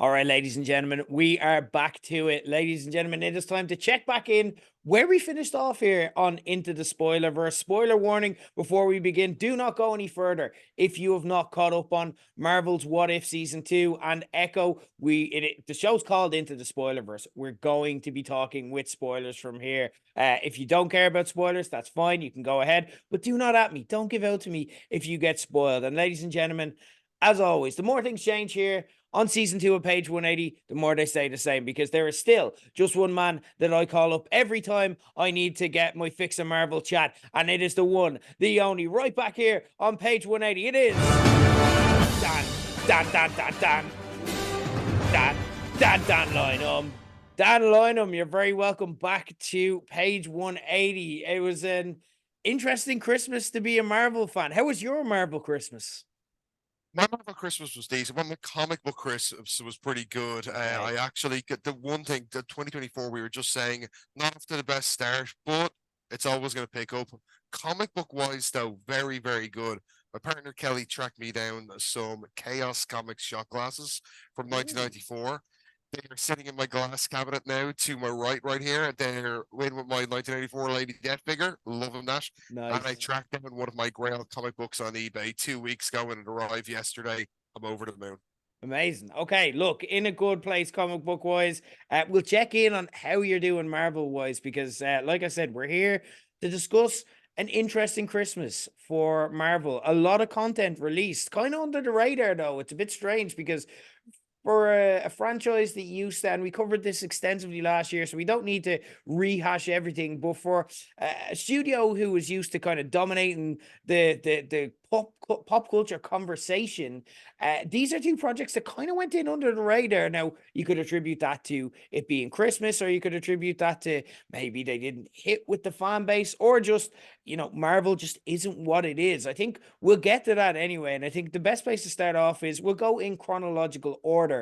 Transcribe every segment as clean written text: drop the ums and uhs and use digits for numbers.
All right, ladies and gentlemen, we are back to it. Ladies and gentlemen, it is time to check back in where we finished off here on Into the Spoilerverse. Spoiler warning before we begin, do not go any further if you have not caught up on Marvel's What If Season 2 and Echo. The show's called Into the Spoilerverse. We're going to be talking with spoilers from here. If you don't care about spoilers, that's fine. You can go ahead, but do not at me. Don't give out to me if you get spoiled. And ladies and gentlemen, as always, the more things change here on season 2 of Page 180, the more they stay the same, because there is still just one man that I call up every time I need to get my fix of Marvel chat, and it is the one, the only, right back here on Page 180. It is Dan, Dan, Dan, Dan, Dan, Dan, Dan, Dan Lynham. Dan Lynham, you're very welcome back to Page 180. It was an interesting Christmas to be a Marvel fan. How was your Marvel Christmas? My Marvel Christmas was decent. Well, my comic book Christmas was pretty good. I Okay. actually get the one thing, the 2024, we were just saying, not off to the best start, but it's always going to pick up. Comic book wise, though, very, very good. My partner Kelly tracked me down some Chaos Comics shot glasses from Ooh, 1994. They are sitting in my glass cabinet now to my right here. They're in with my 1984 Lady Death figure. Loving that. And I nice. tracked down one of my Grail comic books on eBay 2 weeks ago and it arrived yesterday. I'm over the moon. Amazing. Okay, look, in a good place comic book wise. We'll check in on how you're doing Marvel wise because, like I said, we're here to discuss an interesting Christmas for Marvel. A lot of content released, kind of under the radar though. It's a bit strange because for a franchise that used to, and we covered this extensively last year, so we don't need to rehash everything. But for a studio who was used to kind of dominating the pop culture conversation, these are two projects that kind of went in under the radar. Now you could attribute that to it being Christmas, or you could attribute that to maybe they didn't hit with the fan base, or just Marvel just isn't what it is. I think we'll get to that anyway, and I think the best place to start off is we'll go in chronological order.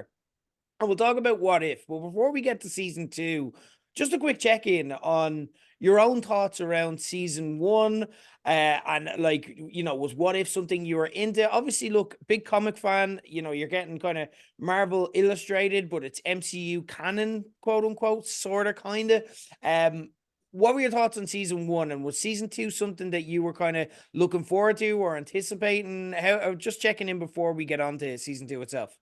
And we'll talk about What If. But before we get to season 2, just a quick check in on your own thoughts around season 1. And like, was What If something you were into? Obviously, look, big comic fan, you're getting kind of Marvel Illustrated, but it's MCU canon, quote unquote, sort of, kind of. Um, what were your thoughts on season 1? And was season 2 something that you were kind of looking forward to or anticipating? How, just checking in before we get on to season 2 itself.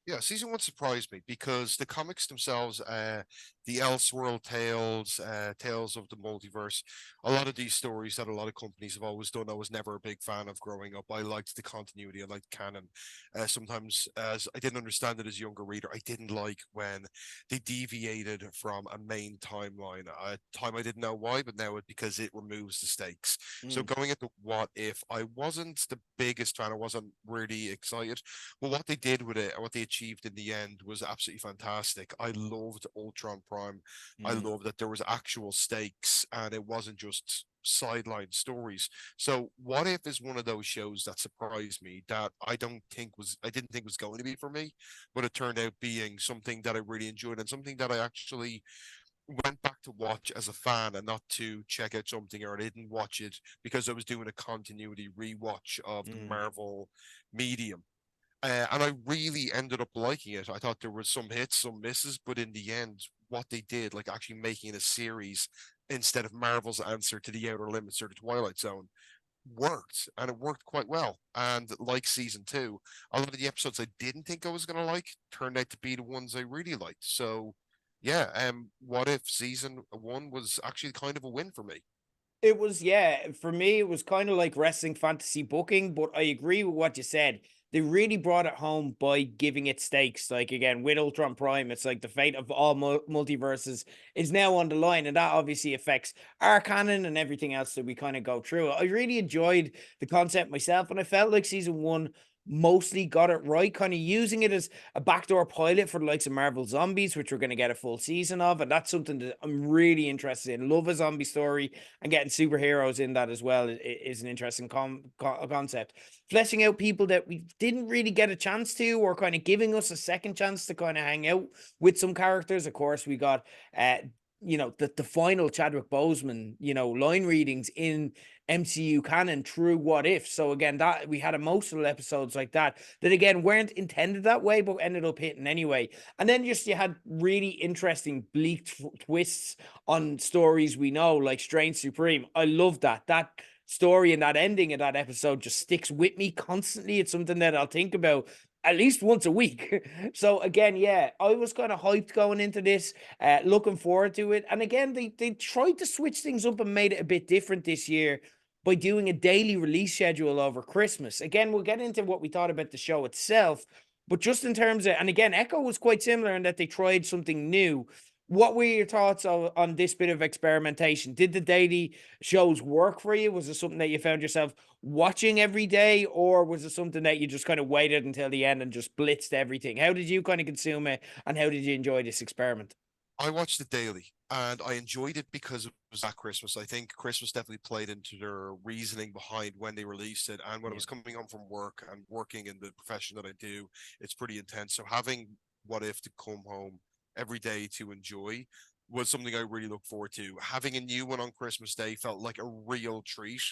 Yeah, season one surprised me because the comics themselves, the Elseworld tales, tales of the multiverse, a lot of these stories that a lot of companies have always done, I was never a big fan of growing up. I liked the continuity, I liked canon. Sometimes, as I didn't understand it as a younger reader, I didn't like when they deviated from a main timeline. A time I didn't know why, but now it because it removes the stakes. So Mm, going into What If, I wasn't the biggest fan. I wasn't really excited. Well, what they did with it and what they achieved in the end was absolutely fantastic. I loved Ultron Prime. I mm. loved that there was actual stakes and it wasn't just sideline stories. So What If is one of those shows that surprised me that I didn't think was going to be for me, but it turned out being something that I really enjoyed and something that I actually went back to watch as a fan and not to check out something, or I didn't watch it because I was doing a continuity rewatch of the Mm. Marvel medium. And I really ended up liking it. I thought there was some hits, some misses, but in the end, what they did, like actually making a series instead of Marvel's answer to the Outer Limits or the Twilight Zone, worked, and it worked quite well. And like season two, a lot of the episodes I didn't think I was going to like turned out to be the ones I really liked. So, yeah, what if season one was actually kind of a win for me? It was, yeah, for me, it was kind of like wrestling fantasy booking, but I agree with what you said. They really brought it home by giving it stakes. Like, again, with Ultron Prime, it's like the fate of all multiverses is now on the line, and that obviously affects our canon and everything else that we kind of go through. I really enjoyed the concept myself, and I felt like season 1 mostly got it right, kind of using it as a backdoor pilot for the likes of Marvel Zombies, which we're going to get a full season of, and that's something that I'm really interested in. Love a zombie story, and getting superheroes in that as well is an interesting concept. Fleshing out people that we didn't really get a chance to, or kind of giving us a second chance to kind of hang out with some characters. Of course, we got the final Chadwick Boseman, line readings in MCU canon through What If. So again, that we had emotional episodes like that again weren't intended that way, but ended up hitting anyway. And then just you had really interesting bleak twists on stories we know, like Strange Supreme. I love that story and that ending of that episode just sticks with me constantly. It's something that I'll think about at least once a week. So again, yeah, I was kind of hyped going into this, looking forward to it. And again, they tried to switch things up and made it a bit different this year by doing a daily release schedule over Christmas. Again, we'll get into what we thought about the show itself, but just in terms of, and again, Echo was quite similar in that they tried something new. What were your thoughts on this bit of experimentation? Did the daily shows work for you? Was it something that you found yourself watching every day, or was it something that you just kind of waited until the end and just blitzed everything? How did you kind of consume it, and how did you enjoy this experiment? I watched it daily and I enjoyed it because it was at Christmas. I think Christmas definitely played into their reasoning behind when they released it. And when I Yeah. was coming home from work and working in the profession that I do, it's pretty intense. So having What If to come home every day to enjoy was something I really look forward to. Having a new one on Christmas Day felt like a real treat.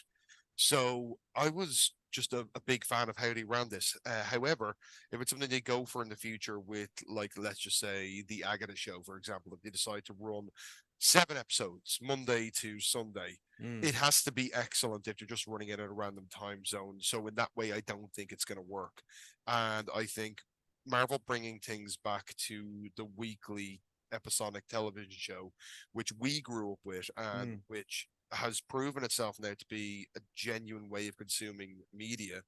So I was just a big fan of how they ran this. However, if it's something they go for in the future with, like, let's just say the Agatha show, for example, if they decide to run 7 episodes Monday to Sunday, Mm, it has to be excellent if you're just running it at a random time zone. So in that way, I don't think it's going to work. And I think Marvel bringing things back to the weekly episodic television show, which we grew up with and mm. which has proven itself now to be a genuine way of consuming media.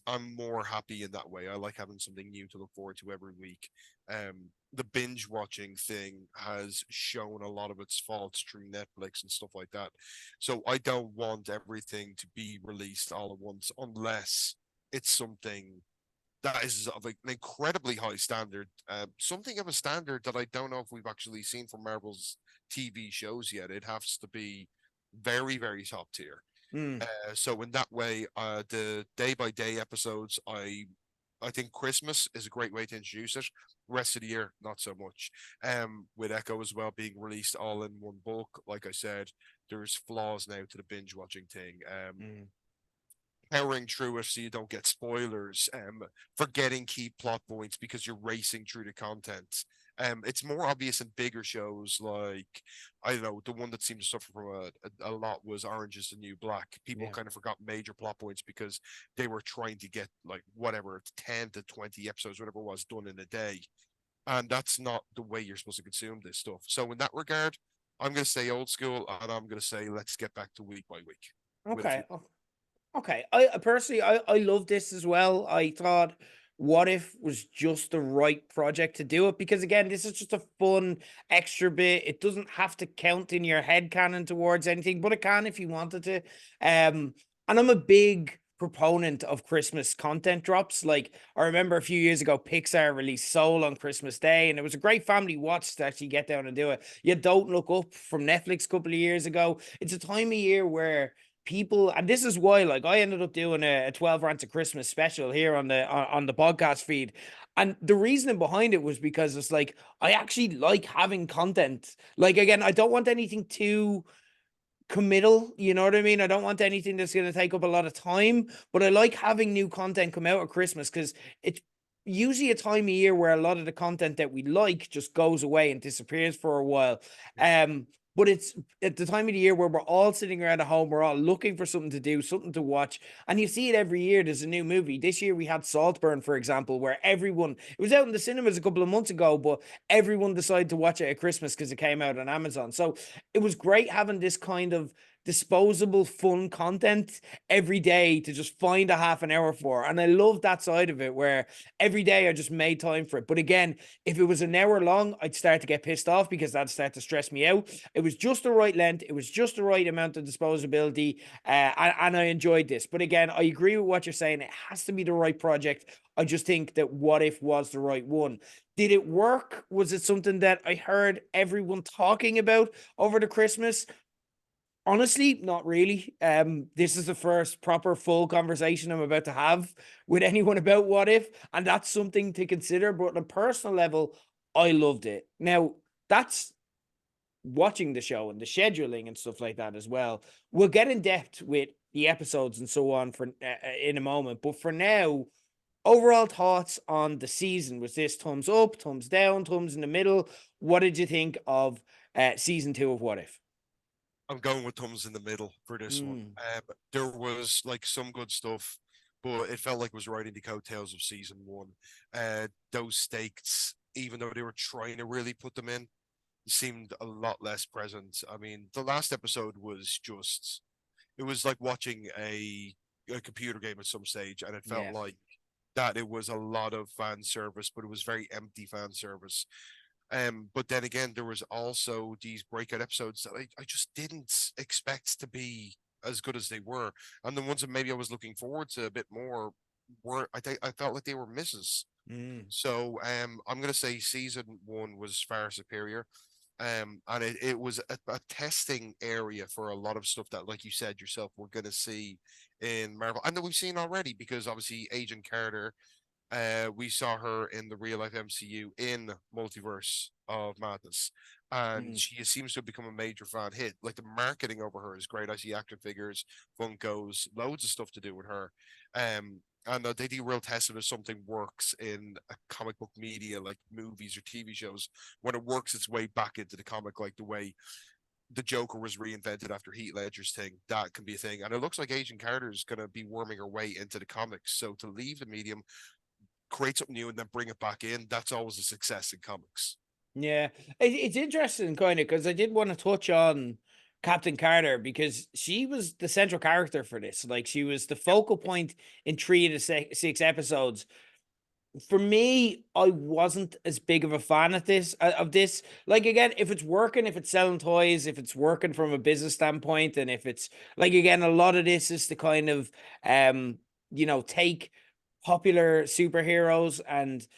I'm more happy in that way. I like having something new to look forward to every week. The binge watching thing has shown a lot of its faults through Netflix and stuff like that. So I don't want everything to be released all at once unless it's something that is of an incredibly high standard, something of a standard that I don't know if we've actually seen from Marvel's TV shows yet. It has to be very, very top tier. Mm. So in that way, the day by day episodes, I think Christmas is a great way to introduce it. Rest of the year, not so much. With Echo as well being released all in one bulk, like I said, there's flaws now to the binge watching thing. Mm. Powering through it so you don't get spoilers, forgetting key plot points because you're racing through the content. It's more obvious in bigger shows like, I don't know, the one that seemed to suffer from a lot was Orange is the New Black. People Yeah. kind of forgot major plot points because they were trying to get like whatever 10 to 20 episodes, whatever it was, done in a day. And that's not the way you're supposed to consume this stuff. So in that regard, I'm going to say old school and I'm going to say let's get back to week by week with a few. Okay. Okay. I personally, I love this as well. I thought What If was just the right project to do it because again, this is just a fun extra bit. It doesn't have to count in your head canon towards anything, but it can if you wanted to. And I'm a big proponent of Christmas content drops. Like I remember a few years ago, Pixar released Soul on Christmas Day, and it was a great family watch to actually get down and do it. You Don't Look Up from Netflix a couple of years ago. It's a time of year where people, and this is why, like, I ended up doing a 12 rants of Christmas special here on the podcast feed, and the reasoning behind it was because it's like I actually like having content. Like again, I don't want anything too committal, you know what I mean? I don't want anything that's going to take up a lot of time, but I like having new content come out at Christmas because it's usually a time of year where a lot of the content that we like just goes away and disappears for a while. But it's at the time of the year where we're all sitting around at home, we're all looking for something to do, something to watch, and you see it every year. There's a new movie. This year we had Saltburn, for example, where everyone, it was out in the cinemas a couple of months ago, but everyone decided to watch it at Christmas because it came out on Amazon. So it was great having this kind of disposable fun content every day to just find a half an hour for. And I love that side of it where every day I just made time for it. But again, if it was an hour long, I'd start to get pissed off because that'd start to stress me out. It was just the right length. It was just the right amount of disposability. And I enjoyed this. But again, I agree with what you're saying. It has to be the right project. I just think that What If was the right one. Did it work? Was it something that I heard everyone talking about over the Christmas? Honestly, not really. This is the first proper full conversation I'm about to have with anyone about What If, and that's something to consider. But on a personal level, I loved it. Now, that's watching the show and the scheduling and stuff like that as well. We'll get in depth with the episodes and so on for in a moment. But for now, overall thoughts on the season. Was this thumbs up, thumbs down, thumbs in the middle? What did you think of season 2 of What If? I'm going with thumbs in the middle for this one. Mm, There was like some good stuff, but it felt like it was riding the coattails of season 1. Those stakes, even though they were trying to really put them in, seemed a lot less present. I mean, the last episode was just, it was like watching a computer game at some stage, and it felt yeah. like that it was a lot of fan service, but it was very empty fan service. But then again, there was also these breakout episodes that I just didn't expect to be as good as they were, and the ones that maybe I was looking forward to a bit more were I felt like they were misses. Mm, So I'm gonna say season 1 was far superior. And it was a testing area for a lot of stuff that, like you said yourself, we're gonna see in Marvel, and that we've seen already, because obviously Agent Carter, we saw her in the real life MCU in Multiverse of Madness, and mm. she seems to have become a major fan hit. Like, the marketing over her is great. I see action figures, Funkos, loads of stuff to do with her. And they do real test if something works in a comic book media like movies or TV shows, when it works its way back into the comic, like the way the Joker was reinvented after Heath Ledger's thing. That can be a thing. And it looks like Agent Carter is going to be worming her way into the comics. So to leave the medium, create something new, and then bring it back in, that's always a success in comics. Yeah, it's interesting, kind of, because I did want to touch on Captain Carter because she was the central character for this. Like, she was the focal point in 3 of the 6 episodes. For me, I wasn't as big of a fan of this. Like, again, if it's working, if it's selling toys, if it's working from a business standpoint, and if it's like, again, a lot of this is to kind of take popular superheroes and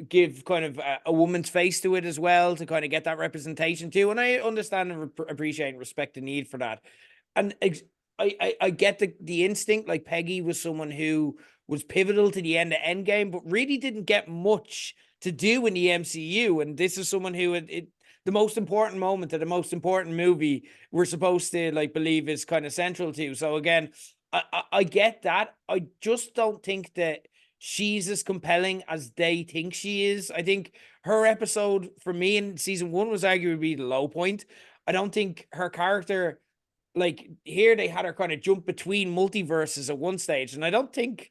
give kind of a woman's face to it as well, to kind of get that representation too. And I understand and appreciate and respect the need for that. And I get the instinct. Like, Peggy was someone who was pivotal to the end of Endgame, but really didn't get much to do in the MCU. And this is someone who the most important moment of the most important movie we're supposed to like believe is kind of central to. So again, I get that. I just don't think that she's as compelling as they think she is. I think her episode for me in season 1 was arguably the low point. I don't think her character, like, here they had her kind of jump between multiverses at one stage, and I don't think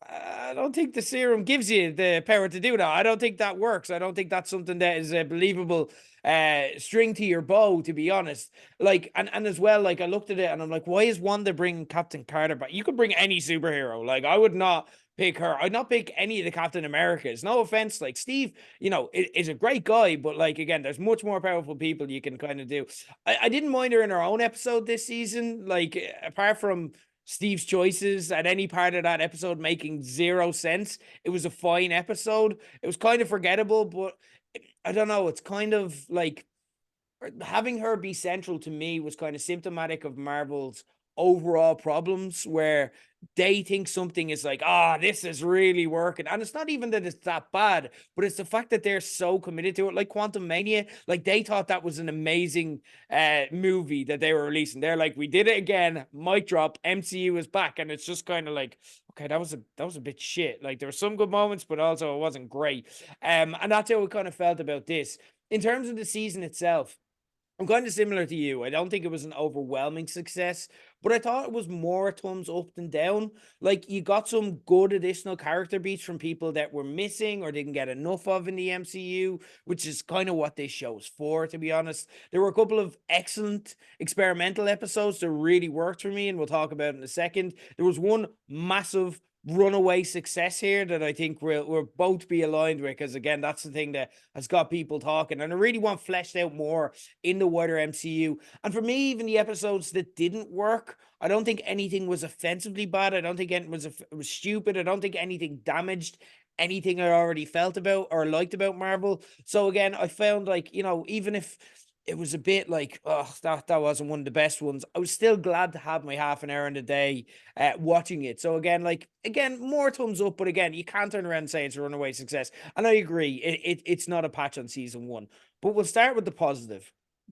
the serum gives you the power to do that. I don't think that works. I don't think that's something that is a believable string to your bow, to be honest. Like, and as well, like, I looked at it and I'm like, why is Wanda bringing Captain Carter back? You could bring any superhero. Like, I would not pick her. I'd not pick any of the Captain Americas. No offense, like Steve, is a great guy, but like, again, there's much more powerful people you can kind of do. I didn't mind her in her own episode this season. Like, apart from Steve's choices at any part of that episode making zero sense, it was a fine episode. It was kind of forgettable, but I don't know. It's kind of like having her be central to me was kind of symptomatic of Marvel's overall problems, where they think something is like, this is really working. And it's not even that it's that bad, but it's the fact that they're so committed to it. Like Quantum Mania, like, they thought that was an amazing movie that they were releasing. They're like, we did it again, mic drop, MCU is back. And it's just kind of like, okay, that was a bit shit. Like, there were some good moments, but also it wasn't great. And that's how it kind of felt about this. In terms of the season itself, I'm kind of similar to you. I don't think it was an overwhelming success, but I thought it was more thumbs up than down. Like, you got some good additional character beats from people that were missing or didn't get enough of in the MCU, which is kind of what this show is for, to be honest. There were a couple of excellent experimental episodes that really worked for me, and we'll talk about in a second. There was one massive runaway success here that I think we'll both be aligned with, because again, that's the thing that has got people talking, and I really want fleshed out more in the wider MCU. And for me, even the episodes that didn't work, I don't think anything was offensively bad. I don't think anything was stupid. I don't think anything damaged anything I already felt about or liked about Marvel. So again, I found, like, even if it was a bit like, oh, that wasn't one of the best ones. I was still glad to have my half an hour in the day watching it. So again, more thumbs up, but again, you can't turn around and say it's a runaway success. And I agree, it's not a patch on season one. But we'll start with the positive.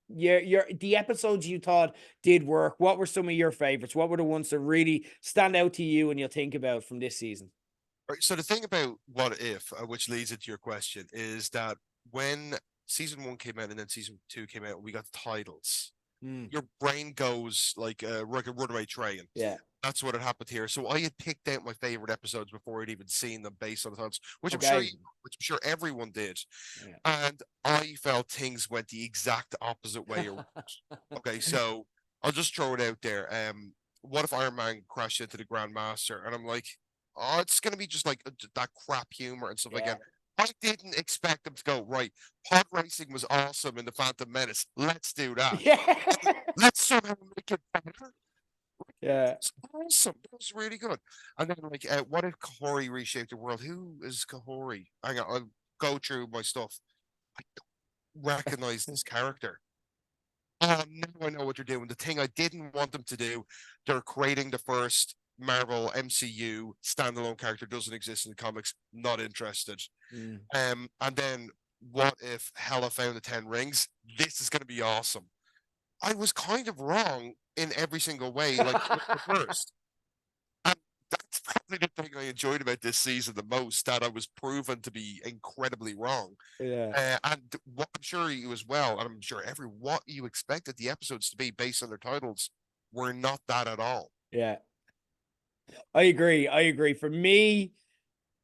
The episodes you thought did work. What were some of your favorites? What were the ones that really stand out to you and you'll think about from this season? Right. So the thing about What If, which leads into your question, is that when season one came out and then season two came out, and we got the titles. Mm, Your brain goes like a runaway train. yeah. That's what had happened here. So I had picked out my favorite episodes before I'd even seen them based on the titles, Okay. which I'm sure everyone did. Yeah. And I felt things went the exact opposite way around. Okay, so I'll just throw it out there. What if Iron Man crashed into the Grandmaster? And I'm like, oh, it's gonna be just like that crap humor and stuff like Yeah. that. I didn't expect them to go right. Pod racing was awesome in the Phantom Menace. Let's do that. Yeah. Let's somehow make it better. Yeah. It's awesome. That was really good. And then, like, what if Kahori reshaped the world? Who is Kahori? Hang on, I'll go through my stuff. I don't recognize this character. Now I know what they're doing. The thing I didn't want them to do, they're creating the first Marvel MCU standalone character. Doesn't exist in the comics. Not interested. Mm. And then what if Hela found the Ten Rings? This is going to be awesome. I was kind of wrong in every single way, like the first. And that's probably the thing I enjoyed about this season the most, that I was proven to be incredibly wrong. Yeah. And what I'm sure you as well, and I'm sure what you expected the episodes to be based on their titles were not that at all. Yeah. I agree. I agree. For me,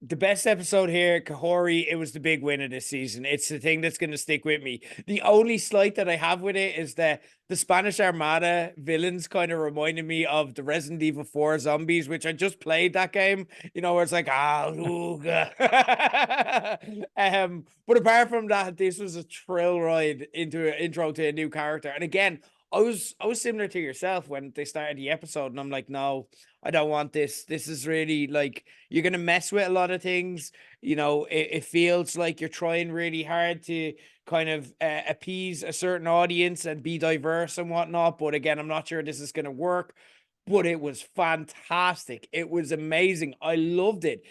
the best episode here, Kahori, it was the big win of this season. It's the thing that's going to stick with me. The only slight that I have with it is that the Spanish Armada villains kind of reminded me of the Resident Evil 4 zombies, which I just played that game, where it's like, ooga. But apart from that, this was a thrill ride into an intro to a new character. And again, I was similar to yourself when they started the episode, and I'm like, no, I don't want this. This is really like you're gonna mess with a lot of things. It feels like you're trying really hard to kind of appease a certain audience and be diverse and whatnot. But again, I'm not sure this is gonna work. But it was fantastic. It was amazing. I loved it.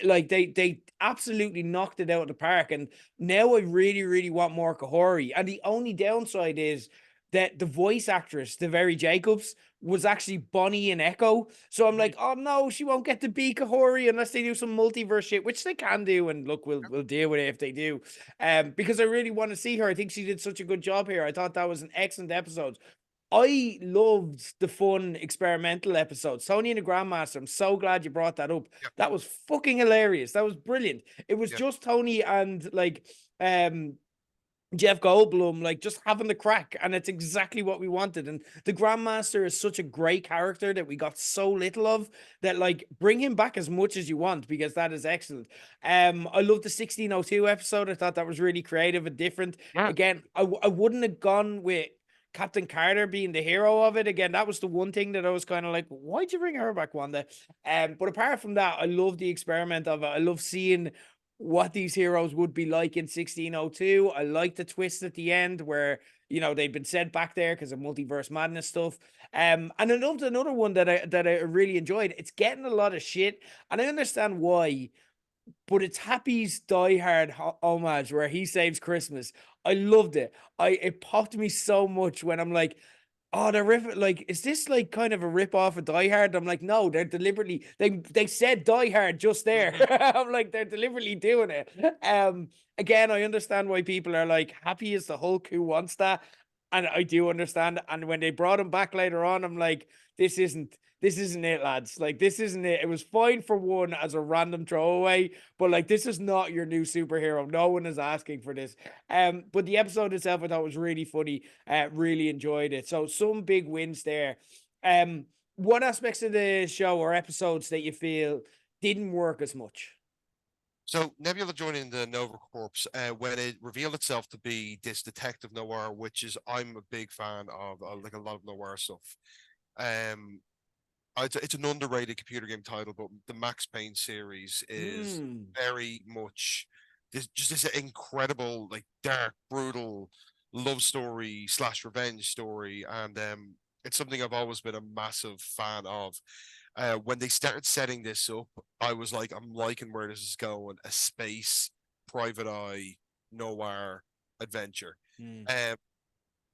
Like they absolutely knocked it out of the park. And now I really, really want more Kahori. And the only downside is that the voice actress, the Very Jacobs, was actually Bonnie and Echo. So I'm like, oh no, she won't get to be Kahori unless they do some multiverse shit, which they can do. And look, we'll deal with it if they do. Because I really want to see her. I think she did such a good job here. I thought that was an excellent episode. I loved the fun experimental episodes. Tony and the Grandmaster, I'm so glad you brought that up. Yep, That was fucking hilarious. That was brilliant. It was yep. just Tony and Jeff Goldblum, like just having the crack, and it's exactly what we wanted. And the Grandmaster is such a great character that we got so little of that, like, bring him back as much as you want because that is excellent. I love the 1602 episode. I thought that was really creative and different. Yeah. Again, I wouldn't have gone with Captain Carter being the hero of it. Again, that was the one thing that I was kind of like, why'd you bring her back, Wanda? But apart from that, I love the experiment of it. I love seeing what these heroes would be like in 1602. I like the twist at the end where they'd been sent back there because of multiverse madness stuff. And I loved another one that I really enjoyed. It's getting a lot of shit, and I understand why, but it's Happy's Die Hard homage where he saves Christmas. I loved it. It popped me so much when I'm like, oh, they're like, is this like kind of a rip off of Die Hard? I'm like, no, they're deliberately they said Die Hard just there. I'm like, they're deliberately doing it. Again, I understand why people are like, Happy is the Hulk who wants that. And I do understand. And when they brought him back later on, I'm like, this isn't it, lads. Like, this isn't it. It was fine for one as a random throwaway, but like, this is not your new superhero. No one is asking for this. But the episode itself I thought was really funny. Really enjoyed it. So some big wins there. What aspects of the show or episodes that you feel didn't work as much? So Nebula joining the Nova Corps, when it revealed itself to be this detective noir, which is I'm a big fan of, like a lot of noir stuff. Um, it's an underrated computer game title, but the Max Payne series is Mm, very much this incredible, like dark, brutal, love story slash revenge story, and it's something I've always been a massive fan of. When they started setting this up, I was like, I'm liking where this is going. A space private eye noir adventure. Mm. Um,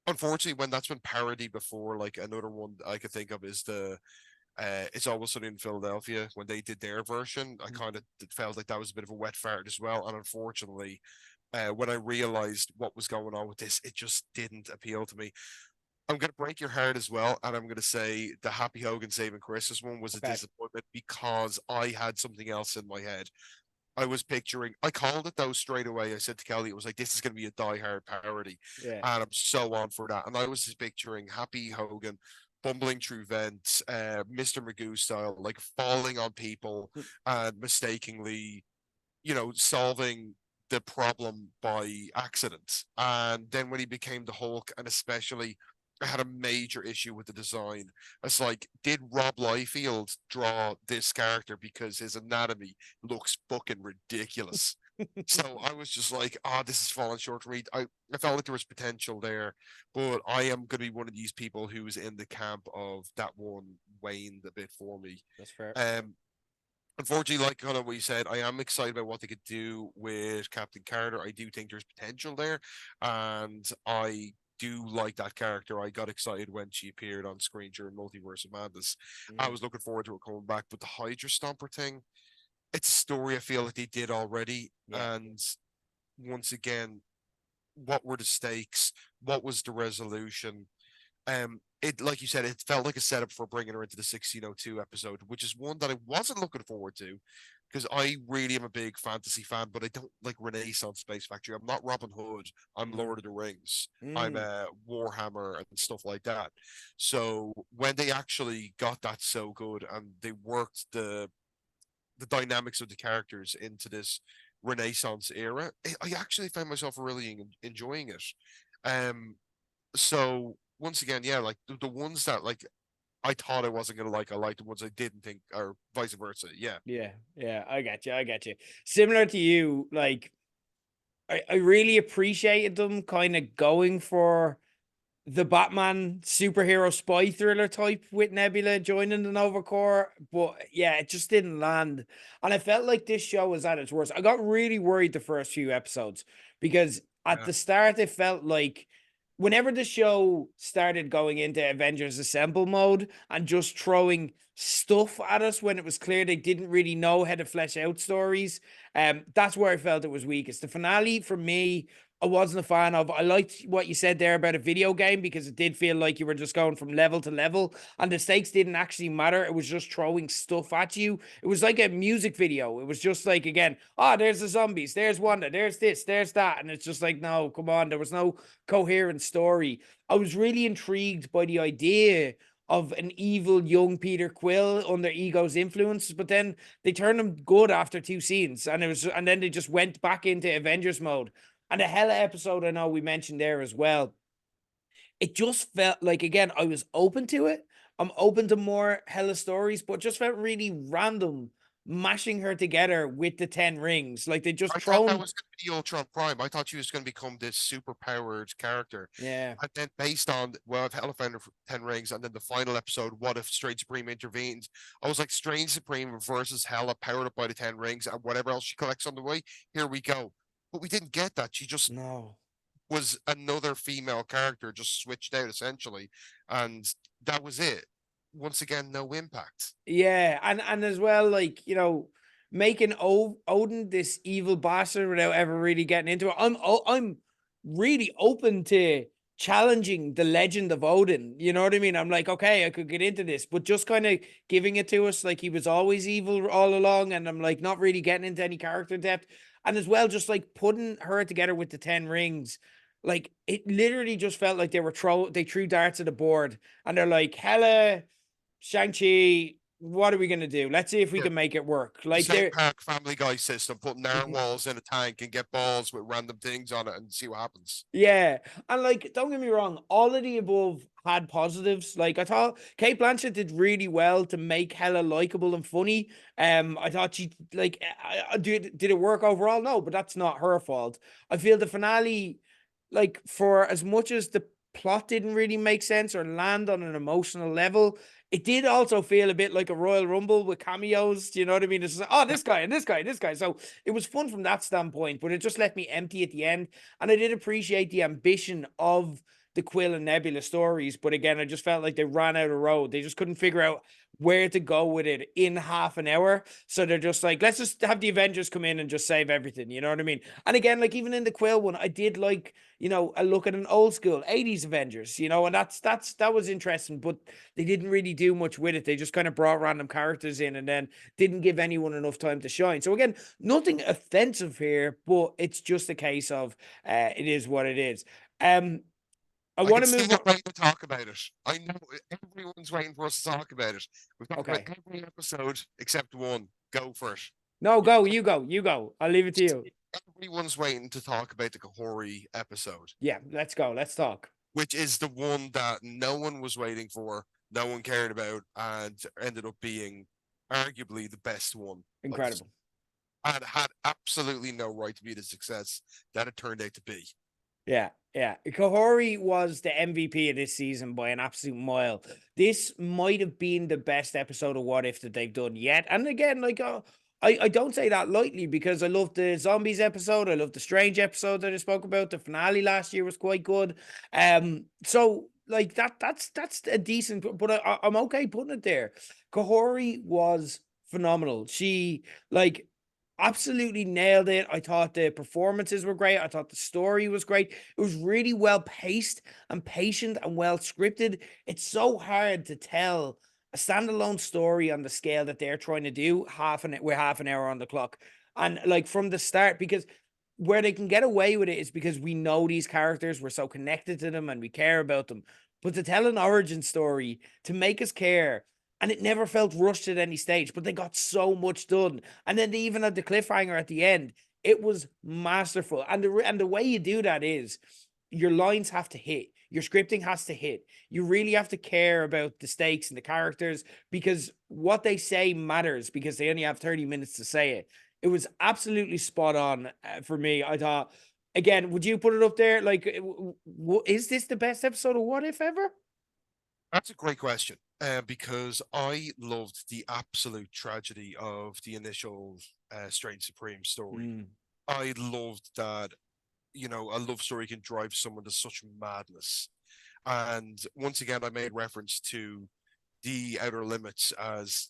Unfortunately, when that's been parodied before, like another one I could think of is the It's Always Sunny in Philadelphia. When they did their version, I kind of felt like that was a bit of a wet fart as well. And unfortunately, when I realized what was going on with this, it just didn't appeal to me. I'm going to break your heart as well, and I'm going to say the Happy Hogan Saving Christmas one was a Okay. disappointment because I had something else in my head. I was picturing, I called it though straight away. I said to Kelly, it was like, this is going to be a Die Hard parody. Yeah. And I'm so on for that. And I was just picturing Happy Hogan bumbling through vents, Mr. Magoo style, like falling on people and mistakenly, solving the problem by accident. And then when he became the Hulk, and especially I had a major issue with the design. It's like, did Rob Liefeld draw this character because his anatomy looks fucking ridiculous? So I was just like, this is falling short for me. I felt like there was potential there, but I am going to be one of these people who is in the camp of that one waned a bit for me. That's fair. Unfortunately, like kind of what you said, I am excited about what they could do with Captain Carter. I do think there's potential there, and I do like that character. I got excited when she appeared on screen during Multiverse of Madness. I Mm. was looking forward to her coming back, but the Hydra Stomper thing, it's a story I feel like they did already, Yeah. and once again, what were the stakes? What was the resolution? It like you said, it felt like a setup for bringing her into the 1602 episode, which is one that I wasn't looking forward to because I really am a big fantasy fan, but I don't like Renaissance Space Factory. I'm not Robin Hood. I'm Mm. Lord of the Rings. I'm Mm. Warhammer and stuff like that. So when they actually got that so good and they worked the dynamics of the characters into this Renaissance era, I actually found myself really enjoying it. Um, so once again, yeah, like the ones that like I thought I wasn't gonna like, I liked the ones I didn't think, or vice versa. Yeah, Yeah. Yeah. I got you. I got you. Similar to you, like I really appreciated them kind of going for the Batman superhero spy thriller type with Nebula joining the Nova Corps, but yeah, it just didn't land. And I felt like this show was at its worst. I got really worried the first few episodes because at yeah, the start it felt like whenever the show started going into Avengers Assemble mode and just throwing stuff at us when it was clear they didn't really know how to flesh out stories, that's where I felt it was weakest. The finale for me I wasn't a fan of. I liked what you said there about a video game because it did feel like you were just going from level to level and the stakes didn't actually matter. It was just throwing stuff at you. It was like a music video. It was just like, again, there's the zombies, there's Wanda, there's this, there's that. And it's just like, no, come on. There was no coherent story. I was really intrigued by the idea of an evil young Peter Quill under Ego's influence, but then they turned him good after two scenes, and then they just went back into Avengers mode. And the Hela episode, I know we mentioned there as well. It just felt like, again, I was open to it. I'm open to more Hela stories, but just felt really random mashing her together with the 10 rings. Like they just I thought that thrown. was gonna be Ultron Prime. I thought she was gonna become this super powered character, Yeah. and then based on well, if Hela found her 10 rings, and then the final episode, what if Strange Supreme intervenes? I was like, Strange Supreme versus Hela, powered up by the 10 rings, and whatever else she collects on the way. Here we go. But we didn't get that. She just No. was another female character just switched out essentially, and that was it. Once again, no impact. Yeah, and as well, like making Odin this evil bastard without ever really getting into it. I'm really open to challenging the legend of Odin. You know what I mean? I'm like, okay, I could get into this, but just kind of giving it to us like he was always evil all along, and I'm like not really getting into any character depth. And as well, just like putting her together with the 10 rings. Like it literally just felt like they threw darts at the board and they're like, Hella, Shang-Chi, what are we going to do? Let's see if we Yeah, can make it work. the Like South they're Park Family Guy system, put Mhm. narwhals in a tank and get balls with random things on it and see what happens. Yeah. And like, don't get me wrong, all of the above had positives. Like I thought Kate Blanchett did really well to make Hella likable and funny. I thought she like did it work overall? No, but that's not her fault. I feel the finale like for as much as the plot didn't really make sense or land on an emotional level, it did also feel a bit like a Royal Rumble with cameos. Do you know what I mean? It's just like, oh, this guy and this guy and this guy. So it was fun from that standpoint, but it just left me empty at the end. And I did appreciate the ambition of the Quill and Nebula stories, but again, I just felt like they ran out of road. They just couldn't figure out where to go with it in half an hour. So they're just like, let's just have the Avengers come in and just save everything. You know what I mean? And again, like even in the Quill one, I did like, you know, a look at an old school 80s Avengers, you know, and that was interesting, but they didn't really do much with it. They just kind of brought random characters in and then didn't give anyone enough time to shine. So again, nothing offensive here, but it's just a case of it is what it is. I I want can to see move you're on. waiting to talk about it. I know everyone's waiting for us to talk about it. We've talked about Okay. every episode except one. Go for it. No, go, you go, you go. I'll leave it to you. Everyone's waiting to talk about the Kahori episode, Yeah, let's go. Let's talk. which is the one that no one was waiting for, no one cared about, and ended up being arguably the best one. Like, Incredible. and had absolutely no right to be the success that it turned out to be. Yeah, yeah. Kahori was the MVP of this season by an absolute mile. This might have been the best episode of What If that they've done yet. And again, like I don't say that lightly because I love the zombies episode. I love the strange episode that I spoke about. The finale last year was quite good. So like that's a decent, but I'm okay putting it there. Kahori was phenomenal. She like absolutely nailed it. I thought the performances were great. I thought the story was great. It was really well paced and patient and well scripted. It's so hard to tell a standalone story on the scale that they're trying to do with half an hour on the clock. And like from the start, because where they can get away with it is because we know these characters, we're so connected to them and we care about them. But to tell an origin story, to make us care, and it never felt rushed at any stage, but they got so much done. And then they even had the cliffhanger at the end. It was masterful. And the way you do that is your lines have to hit. Your scripting has to hit. You really have to care about the stakes and the characters because what they say matters because they only have 30 minutes to say it. It was absolutely spot on for me. I thought, again, would you put it up there? Like, is this the best episode of What If ever? That's a great question. Because I loved the absolute tragedy of the initial Strange Supreme story. Mm, I loved that, a love story can drive someone to such madness. And once again, I made reference to the Outer Limits as,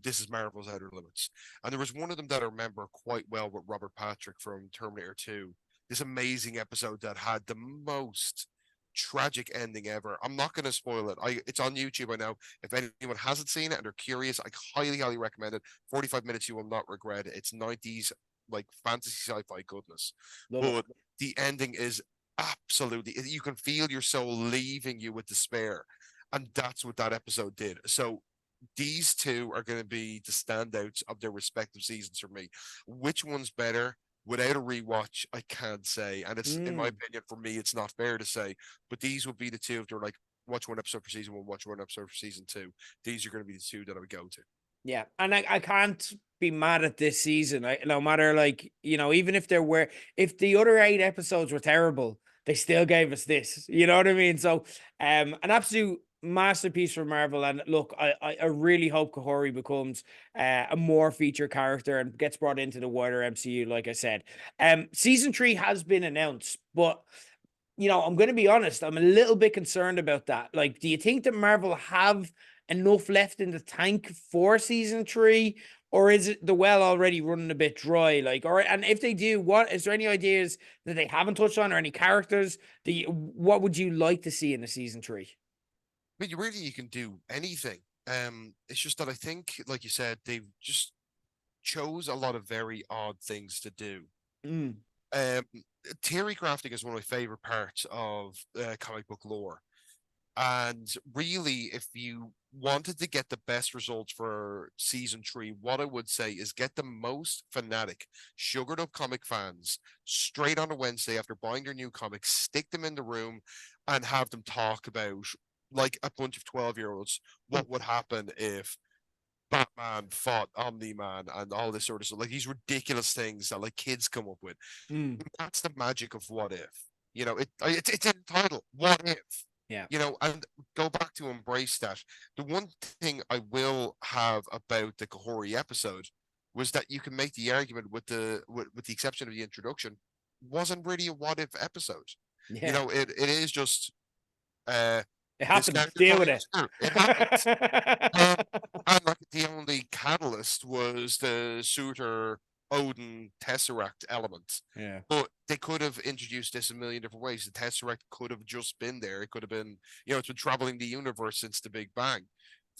this is Marvel's Outer Limits. And there was one of them that I remember quite well with Robert Patrick from Terminator 2. This amazing episode that had the most tragic ending ever. I'm not going to spoil it. It's on YouTube, I know. If anyone hasn't seen it and are curious, I highly, highly recommend it. 45 minutes, you will not regret it. It's 90s, like fantasy sci-fi goodness. love it. But the ending is absolutely, you can feel your soul leaving you with despair. And that's what that episode did. So these two are going to be the standouts of their respective seasons for me. Which one's better? Without a rewatch, I can't say. And it's, in my Mm. opinion, for me, it's not fair to say. But these would be the two. If they're like, watch one episode for season one, watch one episode for season two. These are going to be the two that I would go to. Yeah, and I can't be mad at this season. No matter like even if the other 8 episodes were terrible, they still gave us this. You know what I mean? So, an absolute masterpiece for Marvel. And look, I really hope Kahori becomes a more feature character and gets brought into the wider MCU. Like I said, season 3 has been announced, but I'm going to be honest, I'm a little bit concerned about that. Like, do you think that Marvel have enough left in the tank for season 3? Or is it the well already running a bit dry? Like, and if they do, what is there any ideas that they haven't touched on or any characters what would you like to see in the season 3? I mean, you can do anything. It's just that I think, like you said, they've just chose a lot of very odd things to do. Mm, Um, Theory crafting is one of my favorite parts of comic book lore. And really, if you wanted to get the best results for season 3, what I would say is get the most fanatic, sugared up comic fans straight on a Wednesday after buying their new comics, stick them in the room and have them talk about, like a bunch of 12-year-olds, what would happen if Batman fought Omni Man and all this sort of stuff. Like these ridiculous things that like kids come up with. mm. That's the magic of What If. You know, it's in the title. What if? Yeah. You know, and go back to embrace that. The one thing I will have about the Kahori episode was that you can make the argument with the exception of the introduction, wasn't really a what if episode. You Yeah. know, it is just uh It this happened. character Deal called with it. It happened. Uh, and like the only catalyst was the Suitor Odin Tesseract element. Yeah. But they could have introduced this a million different ways. The Tesseract could have just been there. It could have been, you know, it's been traveling the universe since the Big Bang.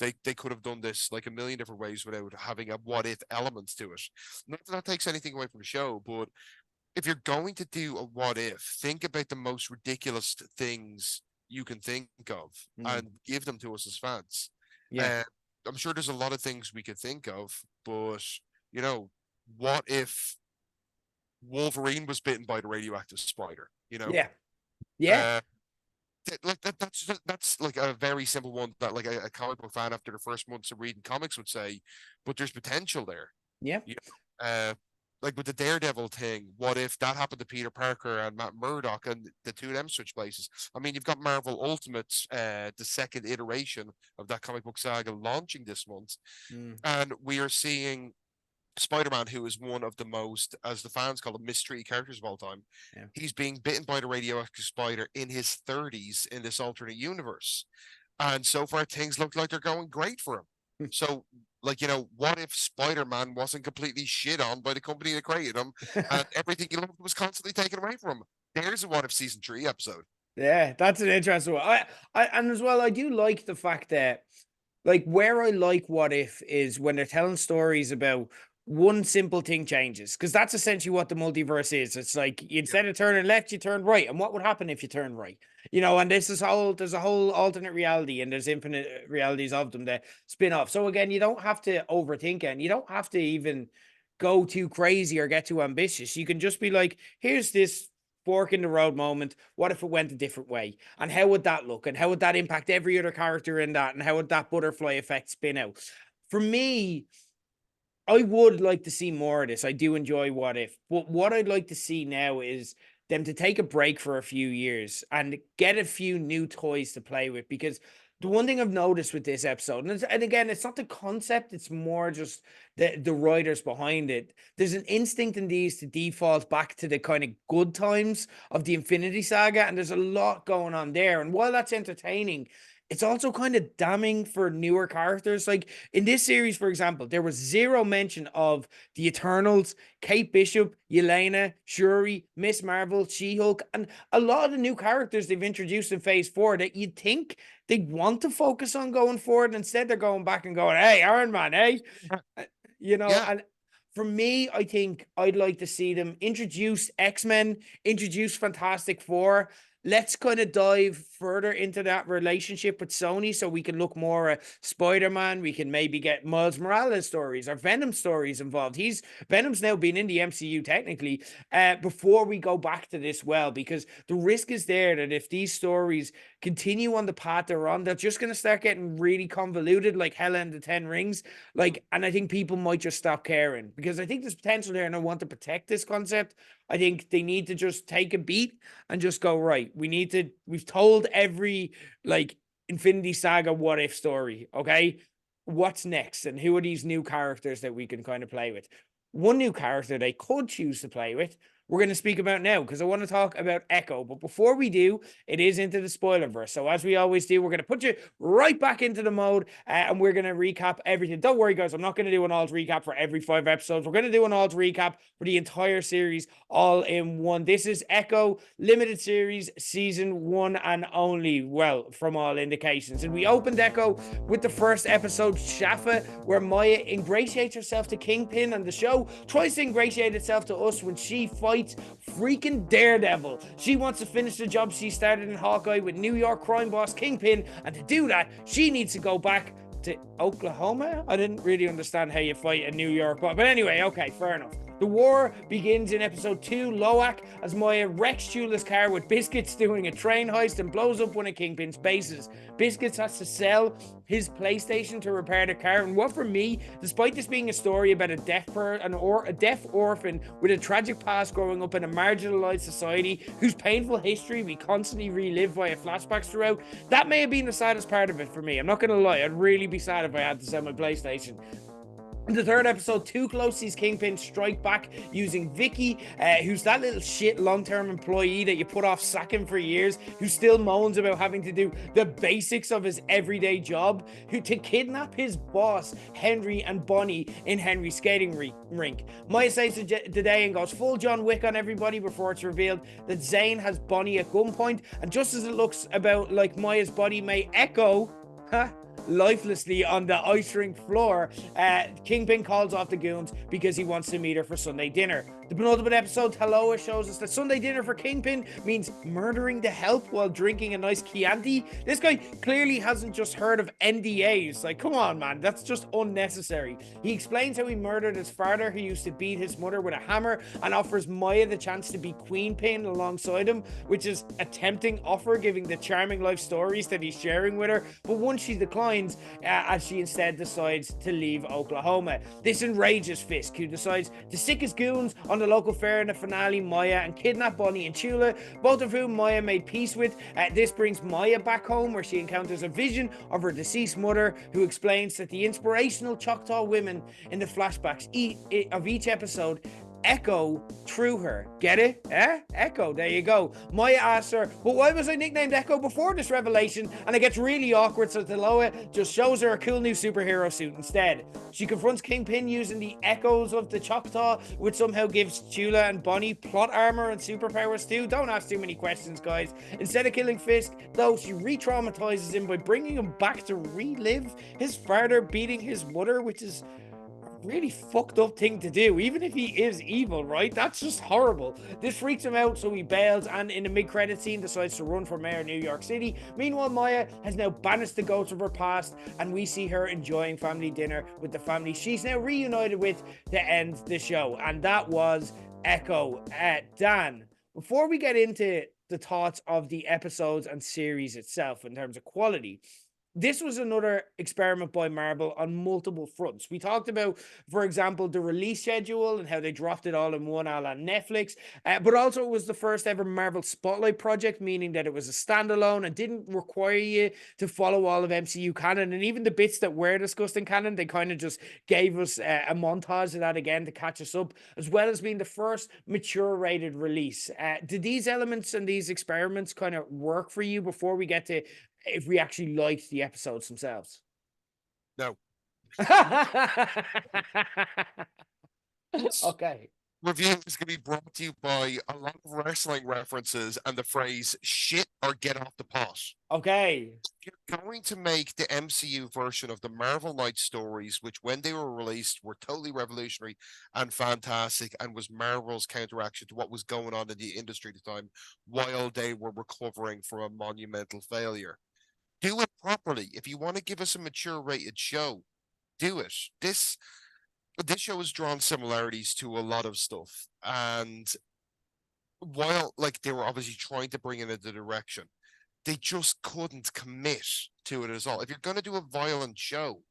They could have done this like a million different ways without having a what if element to it. Not that that takes anything away from the show, but if you're going to do a what if, think about the most ridiculous things you can think of Mm. and give them to us as fans. Yeah. I'm sure there's a lot of things we could think of, but you know, what if Wolverine was bitten by the radioactive spider? You know, Yeah. Yeah. that's like a very simple one that like a comic book fan after the first months of reading comics would say, but there's potential there. Yeah. You know, like with the Daredevil thing, what if that happened to Peter Parker and Matt Murdock and the two of them switch places? I mean, you've got Marvel Ultimates, the second iteration of that comic book saga launching this month, Mm. and we are seeing Spider-Man, who is one of the most, as the fans call him, mistreated characters of all time. Yeah. He's being bitten by the radioactive spider in his 30s in this alternate universe. And so far, things look like they're going great for him. So, like, you know, what if Spider-Man wasn't completely shit on by the company that created him and everything he loved was constantly taken away from him? There's a What If Season 3 episode. Yeah, that's an interesting one. And as well, I do like the fact that, like, where I like What If is when they're telling stories about one simple thing changes, because that's essentially what the multiverse is. It's like instead of turning left, you turn right. And what would happen if you turn right? You know, and there's a whole alternate reality, and there's infinite realities of them that spin off. So again, you don't have to overthink it, and you don't have to even go too crazy or get too ambitious. You can just be like, here's this fork in the road moment. What if it went a different way? And how would that look? And how would that impact every other character in that? And how would that butterfly effect spin out? For me, I would like to see more of this. I do enjoy What If, but what I'd like to see now is them to take a break for a few years and get a few new toys to play with. Because the one thing I've noticed with this episode, and again, it's not the concept, it's more just the writers behind it. There's an instinct in these to default back to the kind of good times of the Infinity Saga, and there's a lot going on there. And while that's entertaining, it's also kind of damning for newer characters. Like in this series, for example, there was zero mention of the Eternals, Kate Bishop, Yelena, Shuri, Miss Marvel, She-Hulk, and a lot of the new characters they've introduced in Phase 4 that you'd think they'd want to focus on going forward. Instead, they're going back and going, hey, Iron Man, hey? You know, Yeah. and for me, I think I'd like to see them introduce X-Men, introduce Fantastic Four. Let's kind of dive further into that relationship with Sony so we can look more at Spider-Man. We can maybe get Miles Morales stories or Venom stories involved. Venom's now been in the MCU technically before we go back to this because the risk is there that if these stories continue on the path they're on, they're just going to start getting really convoluted like Hela and the Ten Rings. And I think people might just stop caring because I think there's potential there and I want to protect this concept. I think they need to just take a beat and just go, right, we've told every like Infinity Saga what if story. Okay. What's next? And who are these new characters that we can kind of play with? One new character they could choose to play with, we're going to speak about now because I want to talk about Echo. But before we do, it is into the spoilerverse. So as we always do, we're going to put you right back into the mode and we're going to recap everything. Don't worry, guys. I'm not going to do an alt recap for every 5 episodes. We're going to do an alt recap for the entire series all in one. This is Echo Limited Series Season 1 and only, well, from all indications. And we opened Echo with the first episode, Shafa, where Maya ingratiates herself to Kingpin, and the show tries to ingratiate itself to us when she fights freaking Daredevil. She wants to finish the job she started in Hawkeye with New York crime boss Kingpin, and to do that, she needs to go back to Oklahoma. I didn't really understand how you fight in New York, but anyway, okay, fair enough. The war begins in episode 2, Loak, as Moya wrecks Chula's car with Biscuits doing a train heist and blows up one of Kingpin's bases. Biscuits has to sell his PlayStation to repair the car, and what for me, despite this being a story about a deaf orphan with a tragic past growing up in a marginalized society whose painful history we constantly relive via flashbacks throughout, that may have been the saddest part of it for me. I'm not gonna lie, I'd really be sad if I had to sell my PlayStation. In the third episode, Too Close sees Kingpin strike back using Vicky, who's that little shit long-term employee that you put off sacking for years, who still moans about having to do the basics of his everyday job, to kidnap his boss, Henry and Bonnie, in Henry's skating rink. Maya saves the day and goes full John Wick on everybody before it's revealed that Zane has Bonnie at gunpoint, and just as it looks about like Maya's body may echo, lifelessly on the ice rink floor, Kingpin calls off the goons because he wants to meet her for Sunday dinner. The penultimate episode, Taloa, shows us that Sunday dinner for Kingpin means murdering the help while drinking a nice Chianti. This guy clearly hasn't just heard of NDAs. Like, come on, man, that's just unnecessary. He explains how he murdered his father, who used to beat his mother with a hammer, and offers Maya the chance to be Queenpin alongside him, which is a tempting offer given the charming life stories that he's sharing with her, but once she declines, as she instead decides to leave Oklahoma. This enrages Fisk, who decides to stick his goons on the local fair in the finale, Maya, and kidnap Bonnie and Chula, both of whom Maya made peace with. This brings Maya back home, where she encounters a vision of her deceased mother, who explains that the inspirational Choctaw women in the flashbacks of each episode echo through her. Get it? Echo, there you go. Maya asks her, but why was I nicknamed Echo before this revelation? And it gets really awkward, so Taloa just shows her a cool new superhero suit instead. She confronts Kingpin using the echoes of the Choctaw, which somehow gives Chula and Bonnie plot armor and superpowers too. Don't ask too many questions, guys. Instead of killing Fisk, though, she re-traumatizes him by bringing him back to relive his father beating his mother, which is really fucked up thing to do, even if he is evil, right? That's just horrible. This freaks him out, so he bails, and in the mid-credit scene decides to run for mayor of New York City. Meanwhile, Maya has now banished the ghosts of her past, and we see her enjoying family dinner with the family she's now reunited with to end the show. And that was Echo. Dan, before we get into the thoughts of the episodes and series itself in terms of quality, this was another experiment by Marvel on multiple fronts. We talked about, for example, the release schedule and how they dropped it all in one, a la Netflix, but also it was the first ever Marvel Spotlight project, meaning that it was a standalone and didn't require you to follow all of MCU canon. And even the bits that were discussed in canon, they kind of just gave us a montage of that again to catch us up, as well as being the first mature rated release. Did these elements and these experiments kind of work for you before we get to if we actually liked the episodes themselves? No. Okay. Review is going to be brought to you by a lot of wrestling references and the phrase shit or get off the pot. Okay. You're going to make the MCU version of the Marvel Knight stories, which when they were released were totally revolutionary and fantastic, and was Marvel's counteraction to what was going on in the industry at the time while they were recovering from a monumental failure. Do it properly. If you want to give us a mature rated show, do it. This show has drawn similarities to a lot of stuff, and while like they were obviously trying to bring it in the direction, they just couldn't commit to it at all. If you're going to do a violent show,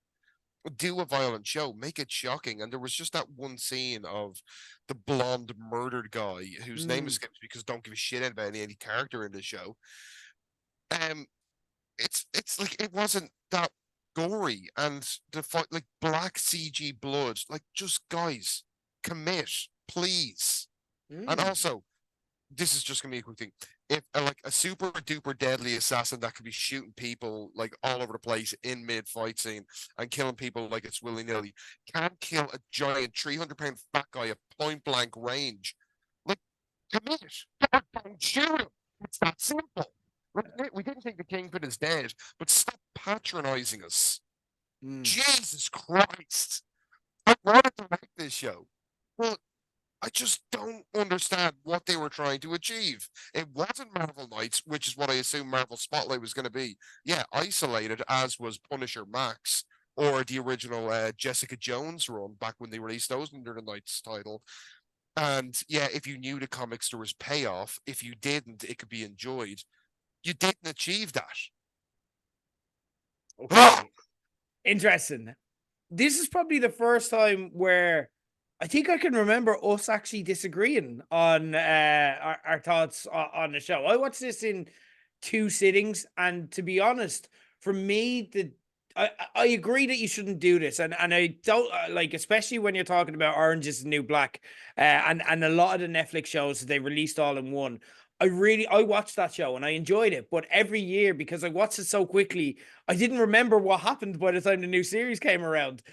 do a violent show, make it shocking. And there was just that one scene of the blonde murdered guy whose name escapes me because don't give a shit about any character in the show. It's like it wasn't that gory, and the fight like black CG blood, like just guys, commit, please. And also, this is just gonna be a quick thing. If like a super duper deadly assassin that could be shooting people like all over the place in mid fight scene and killing people like it's willy nilly can't kill a giant 300-pound fat guy at point blank range, like commit, don't shoot him. It's that simple. We didn't think the Kingpin is dead, but stop patronizing us. Jesus Christ. I wanted to make this show. Well, I just don't understand what they were trying to achieve. It wasn't Marvel Knights, which is what I assume Marvel Spotlight was going to be. Yeah, isolated, as was Punisher Max, or the original Jessica Jones run back when they released those under the Knights title. And yeah, if you knew the comics, there was payoff. If you didn't, it could be enjoyed. You didn't achieve that. Okay. Interesting. This is probably the first time where I think I can remember us actually disagreeing on our thoughts on the show. I watched this in two sittings, and to be honest, for me, I agree that you shouldn't do this, and I don't like, especially when you're talking about Orange is the New Black, and a lot of the Netflix shows they released all in one. I watched that show and I enjoyed it, but every year, because I watched it so quickly, I didn't remember what happened by the time the new series came around.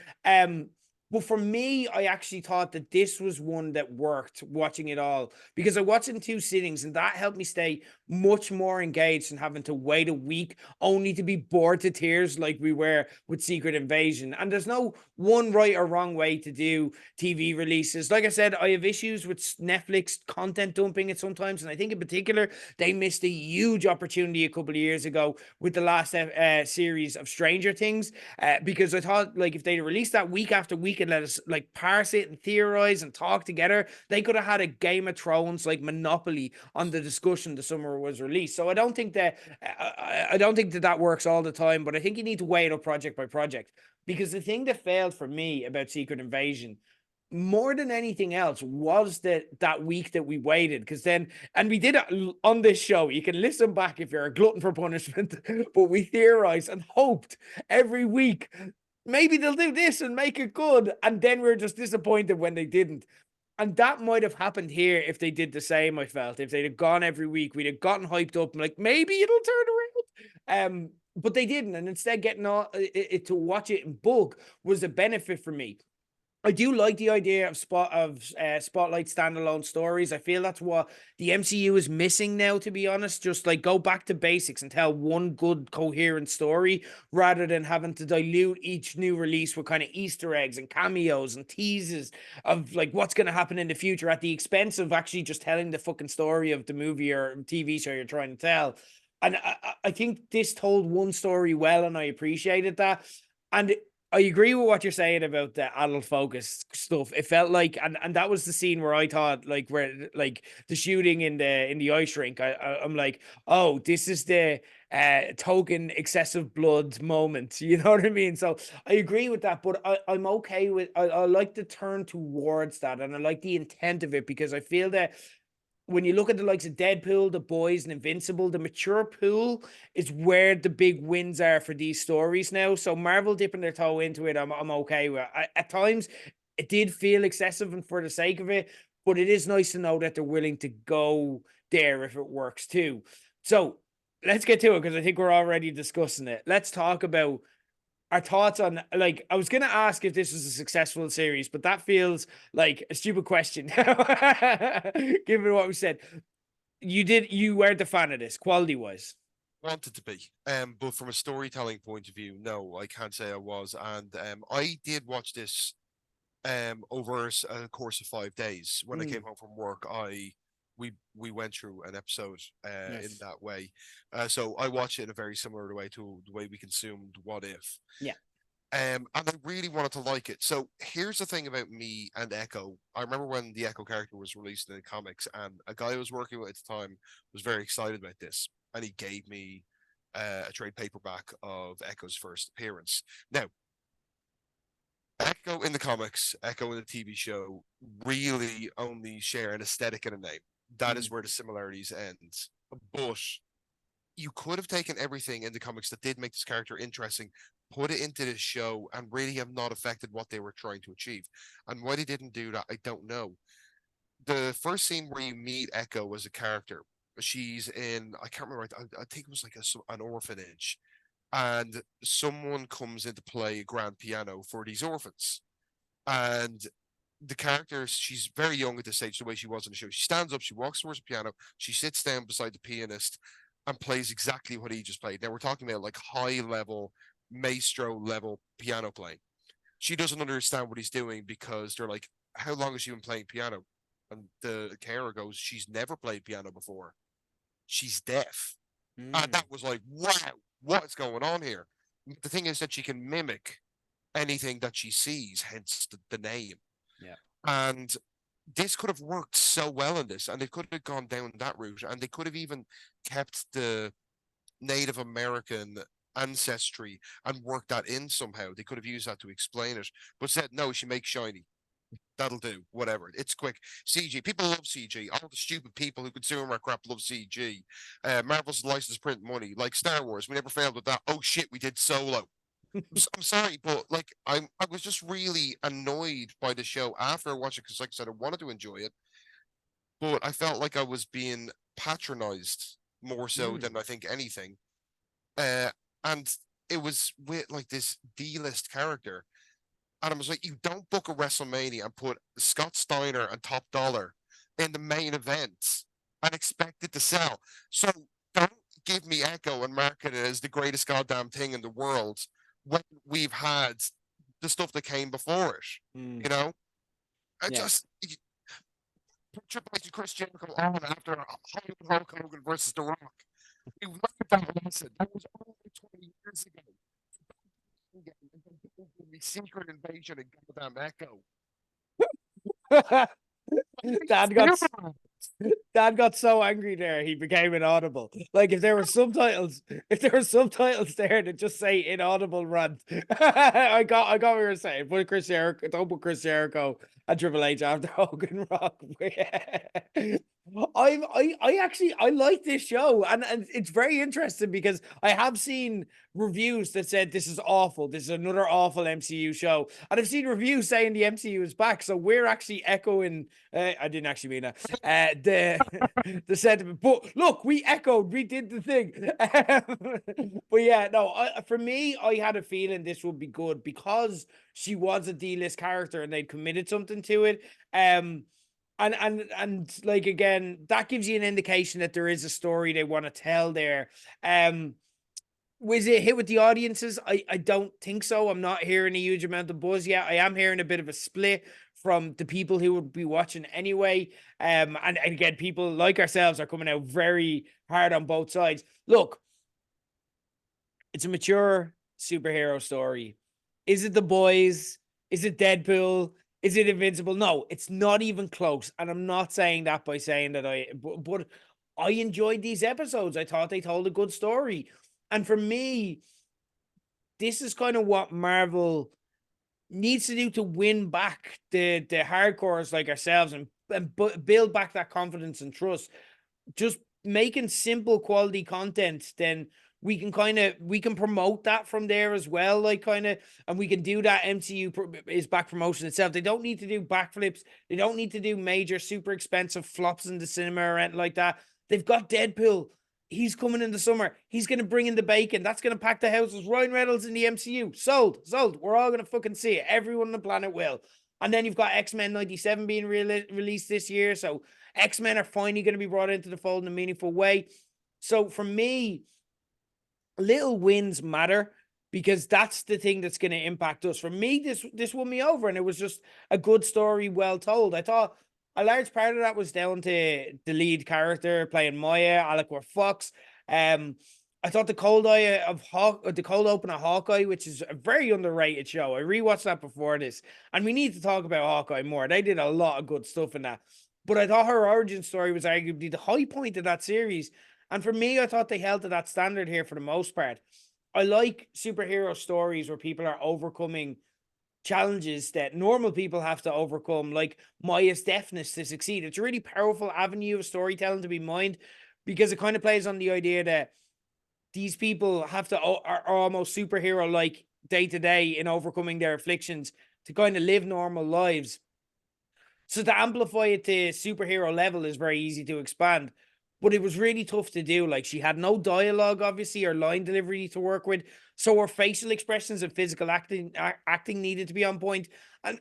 But for me, I actually thought that this was one that worked, watching it all, because I watched it in two sittings, and that helped me stay much more engaged than having to wait a week only to be bored to tears like we were with Secret Invasion. And there's no one right or wrong way to do TV releases. Like I said, I have issues with Netflix content dumping it sometimes, and I think in particular they missed a huge opportunity a couple of years ago with the last series of Stranger Things, because I thought, like, if they released that week after week and let us like parse it and theorize and talk together, they could have had a Game of Thrones like monopoly on the discussion the summer was released. So I don't think that that works all the time, but I think you need to weigh it up project by project, because the thing that failed for me about Secret Invasion more than anything else was that week that we waited, because then, and we did it on this show, you can listen back if you're a glutton for punishment, but we theorized and hoped every week maybe they'll do this and make it good, and then we're just disappointed when they didn't. And that might have happened here if they did the same. I felt if they'd have gone every week, we'd have gotten hyped up and like, maybe it'll turn around. But they didn't, and instead getting it to watch it in bulk was a benefit for me. I do like the idea of spotlight standalone stories. I feel that's what the MCU is missing now, to be honest. Just like go back to basics and tell one good coherent story, rather than having to dilute each new release with kind of Easter eggs and cameos and teases of like what's going to happen in the future at the expense of actually just telling the fucking story of the movie or TV show you're trying to tell. And I think this told one story well, and I appreciated that. And I agree with what you're saying about the adult focus stuff. It felt like, and that was the scene where I thought, like, where like the shooting in the ice rink. I'm like, oh, this is the token excessive blood moment. You know what I mean? So I agree with that, but I'm okay with. I like the turn towards that, and I like the intent of it, because I feel that when you look at the likes of Deadpool, The Boys, and Invincible, the mature pool is where the big wins are for these stories now. So Marvel dipping their toe into it, I'm okay with. At times, it did feel excessive and for the sake of it, but it is nice to know that they're willing to go there if it works too. So let's get to it, because I think we're already discussing it. Let's talk about our thoughts on, like, I was gonna ask if this was a successful series, but that feels like a stupid question given what we said. You weren't a fan of this quality wise. Wanted to be. But from a storytelling point of view, no, I can't say I was. And I did watch this over a course of 5 days. When I came home from work, we went through an episode in Yes. that way. So I watched it in a very similar way to the way we consumed What If. Yeah. And I really wanted to like it. So here's the thing about me and Echo. I remember when the Echo character was released in the comics, and a guy I was working with at the time was very excited about this, and he gave me a trade paperback of Echo's first appearance. Now, Echo in the comics, Echo in the TV show really only share an aesthetic and a name. That is where the similarities end. But you could have taken everything in the comics that did make this character interesting, put it into this show, and really have not affected what they were trying to achieve. And why they didn't do that, I don't know. The first scene where you meet Echo as a character, she's in, I can't remember, I think it was like an orphanage, and someone comes in to play a grand piano for these orphans. And the character, she's very young at this stage, the way she was in the show. She stands up, she walks towards the piano, she sits down beside the pianist and plays exactly what he just played. Now we're talking about like high level, maestro level piano playing. She doesn't understand what he's doing because they're like, how long has she been playing piano? And the carer goes, she's never played piano before. She's deaf. And that was like, wow, what's going on here? The thing is that she can mimic anything that she sees, hence the name. Yeah. And this could have worked so well in this, and they could have gone down that route, and they could have even kept the Native American ancestry and worked that in somehow. They could have used that to explain it, but said no, she makes shiny. That'll do. Whatever. It's quick. CG. People love CG. All the stupid people who consume our crap love CG. Marvel's license print money. Like Star Wars, we never failed with that. Oh shit, we did Solo. I'm sorry, but like I was just really annoyed by the show after watching because, like I said, I wanted to enjoy it, but I felt like I was being patronized more so Mm. than I think anything. Uh, and it was with like this D-list character, and I was like, you don't book a WrestleMania and put Scott Steiner and Top Dollar in the main event and expect it to sell. So don't give me Echo and market it as the greatest goddamn thing in the world when we've had the stuff that came before it. Mm. You know, I Yeah. just Triple H and Chris Jericho on after Hulk Hogan versus The Rock. We learned that lesson. That was only 20 years ago. Secret invasion and goddamn Echo. Dad got Dad got so angry there he became inaudible. Like if there were subtitles, there that just say inaudible rant. I got what you were saying. Put Chris Jericho, don't put Chris Jericho and Triple H after Hogan Rock. I actually I like this show and it's very interesting because I have seen reviews that said this is awful. This is another awful MCU show. And I've seen reviews saying the MCU is back. So we're actually echoing I didn't actually mean that. The sentiment. But look, we echoed, we did the thing. But yeah, no, for me, I had a feeling this would be good because she was a D-list character and they'd committed something to it. And like again, that gives you an indication that there is a story they want to tell there. Was it a hit with the audiences? I don't think so. I'm not hearing a huge amount of buzz yet. I am hearing a bit of a split from the people who would be watching anyway. And again, people like ourselves are coming out very hard on both sides. Look, it's a mature superhero story. Is it The Boys? Is it Deadpool? Is it Invincible? No, it's not even close. And I'm not saying that by saying that but I enjoyed these episodes. I thought they told a good story. And for me, this is kind of what Marvel needs to do to win back the hardcores like ourselves and build back that confidence and trust. Just making simple quality content, then we can promote that from there as well, like kind of, and we can do that. MCU is back promotion itself. They don't need to do backflips. They don't need to do major super expensive flops in the cinema or anything like that. They've got Deadpool. He's coming in the summer. He's going to bring in the bacon. That's going to pack the houses. Ryan Reynolds in the MCU. Sold. We're all going to fucking see it. Everyone on the planet will. And then you've got X-Men 97 being released this year. So X-Men are finally going to be brought into the fold in a meaningful way. So for me, little wins matter because that's the thing that's going to impact us. For me, this won me over, and it was just a good story, well told. I thought a large part of that was down to the lead character playing Maya, Aliquot Fox. I thought the cold open of Hawkeye, which is a very underrated show. I rewatched that before this, and we need to talk about Hawkeye more. They did a lot of good stuff in that. But I thought her origin story was arguably the high point of that series. And for me, I thought they held to that standard here for the most part. I like superhero stories where people are overcoming challenges that normal people have to overcome, like Maya's deafness to succeed. It's a really powerful avenue of storytelling to be mined because it kind of plays on the idea that these people are almost superhero like day to day in overcoming their afflictions to kind of live normal lives. So to amplify it to superhero level is very easy to expand, but it was really tough to do. Like she had no dialogue, obviously, or line delivery to work with. So her facial expressions and physical acting needed to be on point. And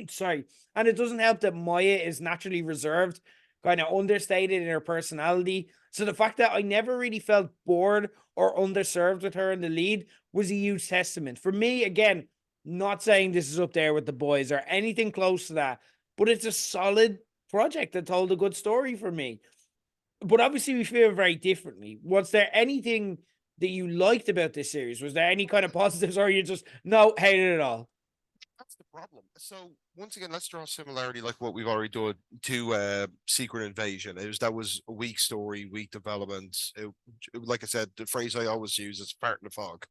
sorry, and it doesn't help that Maya is naturally reserved, kind of understated in her personality. So the fact that I never really felt bored or underserved with her in the lead was a huge testament. For me, again, not saying this is up there with The Boys or anything close to that, but it's a solid project that told a good story for me. But obviously, we feel very differently. Was there anything that you liked about this series? Was there any kind of positives, or you just no hated it all? that's the problem. So once again, let's draw a similarity like what we've already done to Secret Invasion. That was a weak story, weak development. Like I said, the phrase I always use is fart in the fog.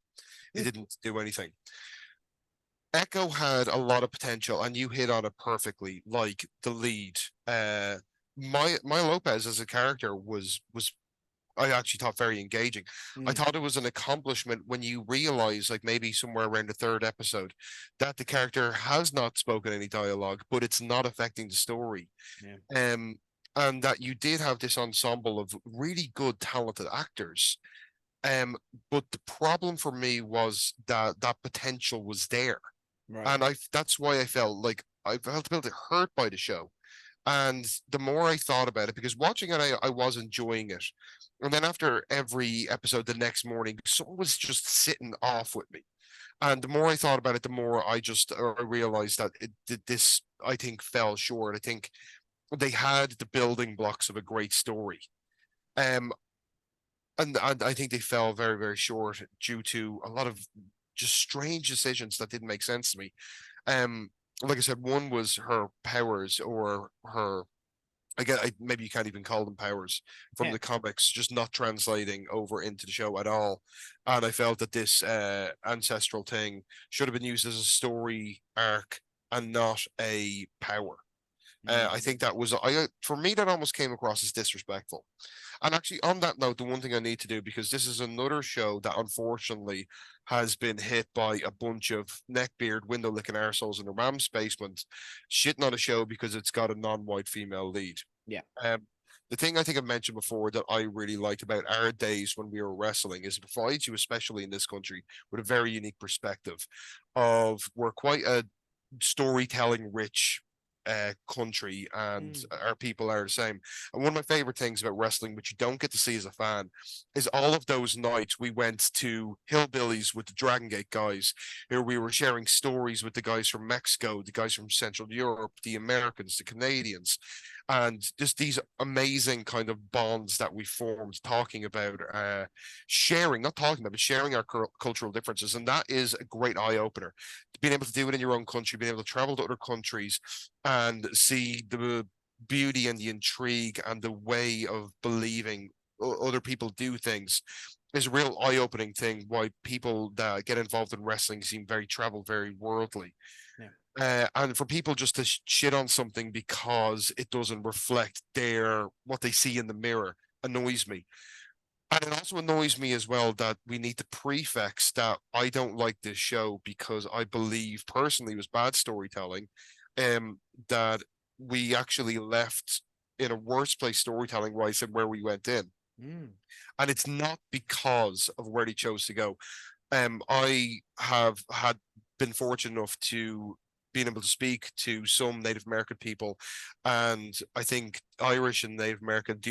It didn't do anything. Echo had a lot of potential, and you hit on it perfectly. Like the lead, Maya Lopez as a character was I actually thought very engaging. I Mm, thought it was an accomplishment when you realize, like maybe somewhere around the third episode, that the character has not spoken any dialogue, but it's not affecting the story. yeah. Um, and that you did have this ensemble of really good, talented actors. But the problem for me was that that potential was there, Right. and that's why I felt a bit hurt by the show. And the more I thought about it, because watching it, I was enjoying it. And then after every episode the next morning, someone was just sitting off with me. And the more I thought about it, the more I realized that this, I think, fell short. I think they had the building blocks of a great story. Um, and I think they fell very, very short due to a lot of just strange decisions that didn't make sense to me. Um, like I said, one was her powers or her again, maybe you can't even call them powers from Yeah. the comics, just not translating over into the show at all. And I felt that this ancestral thing should have been used as a story arc and not a power. I Mm, think that was for me that almost came across as disrespectful. And actually, on that note, the one thing I need to do, because this is another show that unfortunately has been hit by a bunch of neckbeard, window licking arseholes in their mom's basement, shitting on a show because it's got a non-white female lead. yeah. Um, the thing I think I've mentioned before that I really liked about our days when we were wrestling is it provides you, especially in this country, with a very unique perspective of we're quite a storytelling rich country, and Mm, our people are the same. And one of my favorite things about wrestling, which you don't get to see as a fan, is all of those nights we went to Hillbillies with the Dragon Gate guys, where we were sharing stories with the guys from Mexico, the guys from Central Europe, the Americans, the Canadians, and just these amazing kind of bonds that we formed talking about sharing, not talking about, but sharing our cultural differences. And that is a great eye opener. Being able to do it in your own country, being able to travel to other countries and see the beauty and the intrigue and the way of believing other people do things is a real eye-opening thing. Why people that get involved in wrestling seem very travel, very worldly. yeah. And for people just to shit on something because it doesn't reflect what they see in the mirror annoys me. And it also annoys me as well that we need to prefix that I don't like this show because I believe personally it was bad storytelling, that we actually left in a worse place storytelling wise than where we went in. Mm, And it's not because of where they chose to go. I have had been fortunate enough to being able to speak to some Native American people, and I think Irish and Native American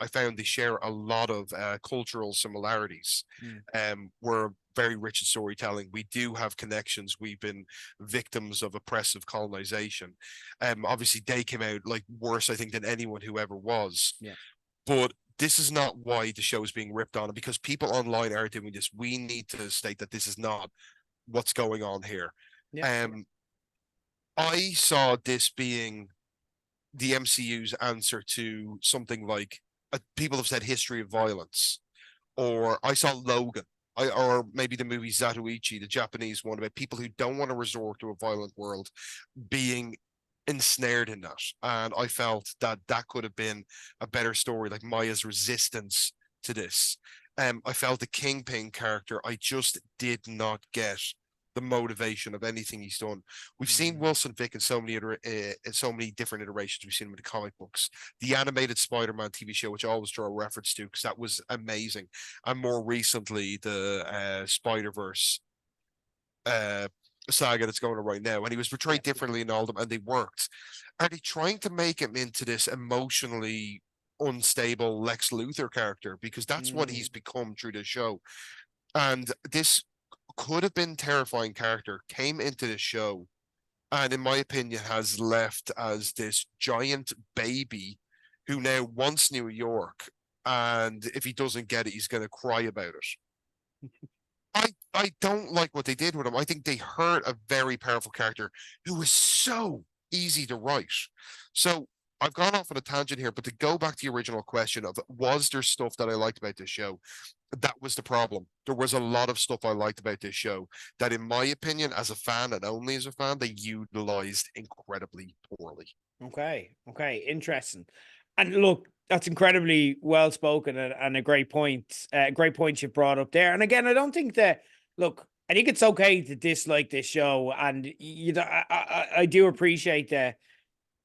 I found they share a lot of cultural similarities. mm, We're very rich in storytelling. We do have connections. We've been victims of oppressive colonization. Obviously they came out like worse, I think, than anyone who ever was. yeah. But this is not why the show is being ripped on. And because people online are doing this, we need to state that this is not what's going on here. Yeah. Um, I saw this being the MCU's answer to something like people have said History of Violence, or I saw Logan, or maybe the movie Zatoichi, the Japanese one about people who don't want to resort to a violent world being ensnared in that. And I felt that that could have been a better story, like Maya's resistance to this. I felt the Kingpin character, I just did not get the motivation of anything he's done. We've seen Mm, Wilson Fick in so many different iterations. We've seen him in the comic books, the animated Spider-Man TV show, which I always draw a reference to because that was amazing, and more recently the Spider-Verse uh, saga that's going on right now, and he was yeah. portrayed differently in all of them, and they worked. Are they trying to make him into this emotionally unstable Lex Luthor character? Because that's what Mm, he's become through the show. And this could have been terrifying character, came into the show, and in my opinion, has left as this giant baby who now wants New York. And if he doesn't get it, he's going to cry about it. I I don't like what they did with him. I think they hurt a very powerful character who was so easy to write. So I've gone off on a tangent here, but to go back to the original question of was there stuff that I liked about this show? That was the problem. There was a lot of stuff I liked about this show that, in my opinion, as a fan and only as a fan, they utilized incredibly poorly. Okay. Okay. Interesting. And look, that's incredibly well spoken and a great point you brought up there. And again, I don't think that, look, I think it's okay to dislike this show. And, you know, I do appreciate that.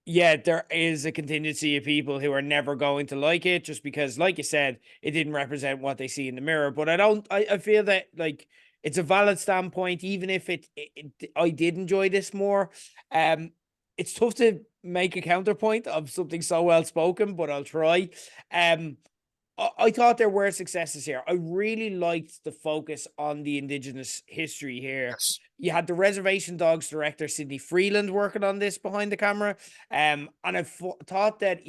Yeah, there is a contingency of people who are never going to like it just because, like you said, it didn't represent what they see in the mirror. But I feel that like it's a valid standpoint, even if I did enjoy this more. Um, it's tough to make a counterpoint of something so well spoken, but I'll try. Um, I thought there were successes here. I really liked the focus on the indigenous history here. Yes. You had the Reservation Dogs director Sidney Freeland working on this behind the camera, and thought that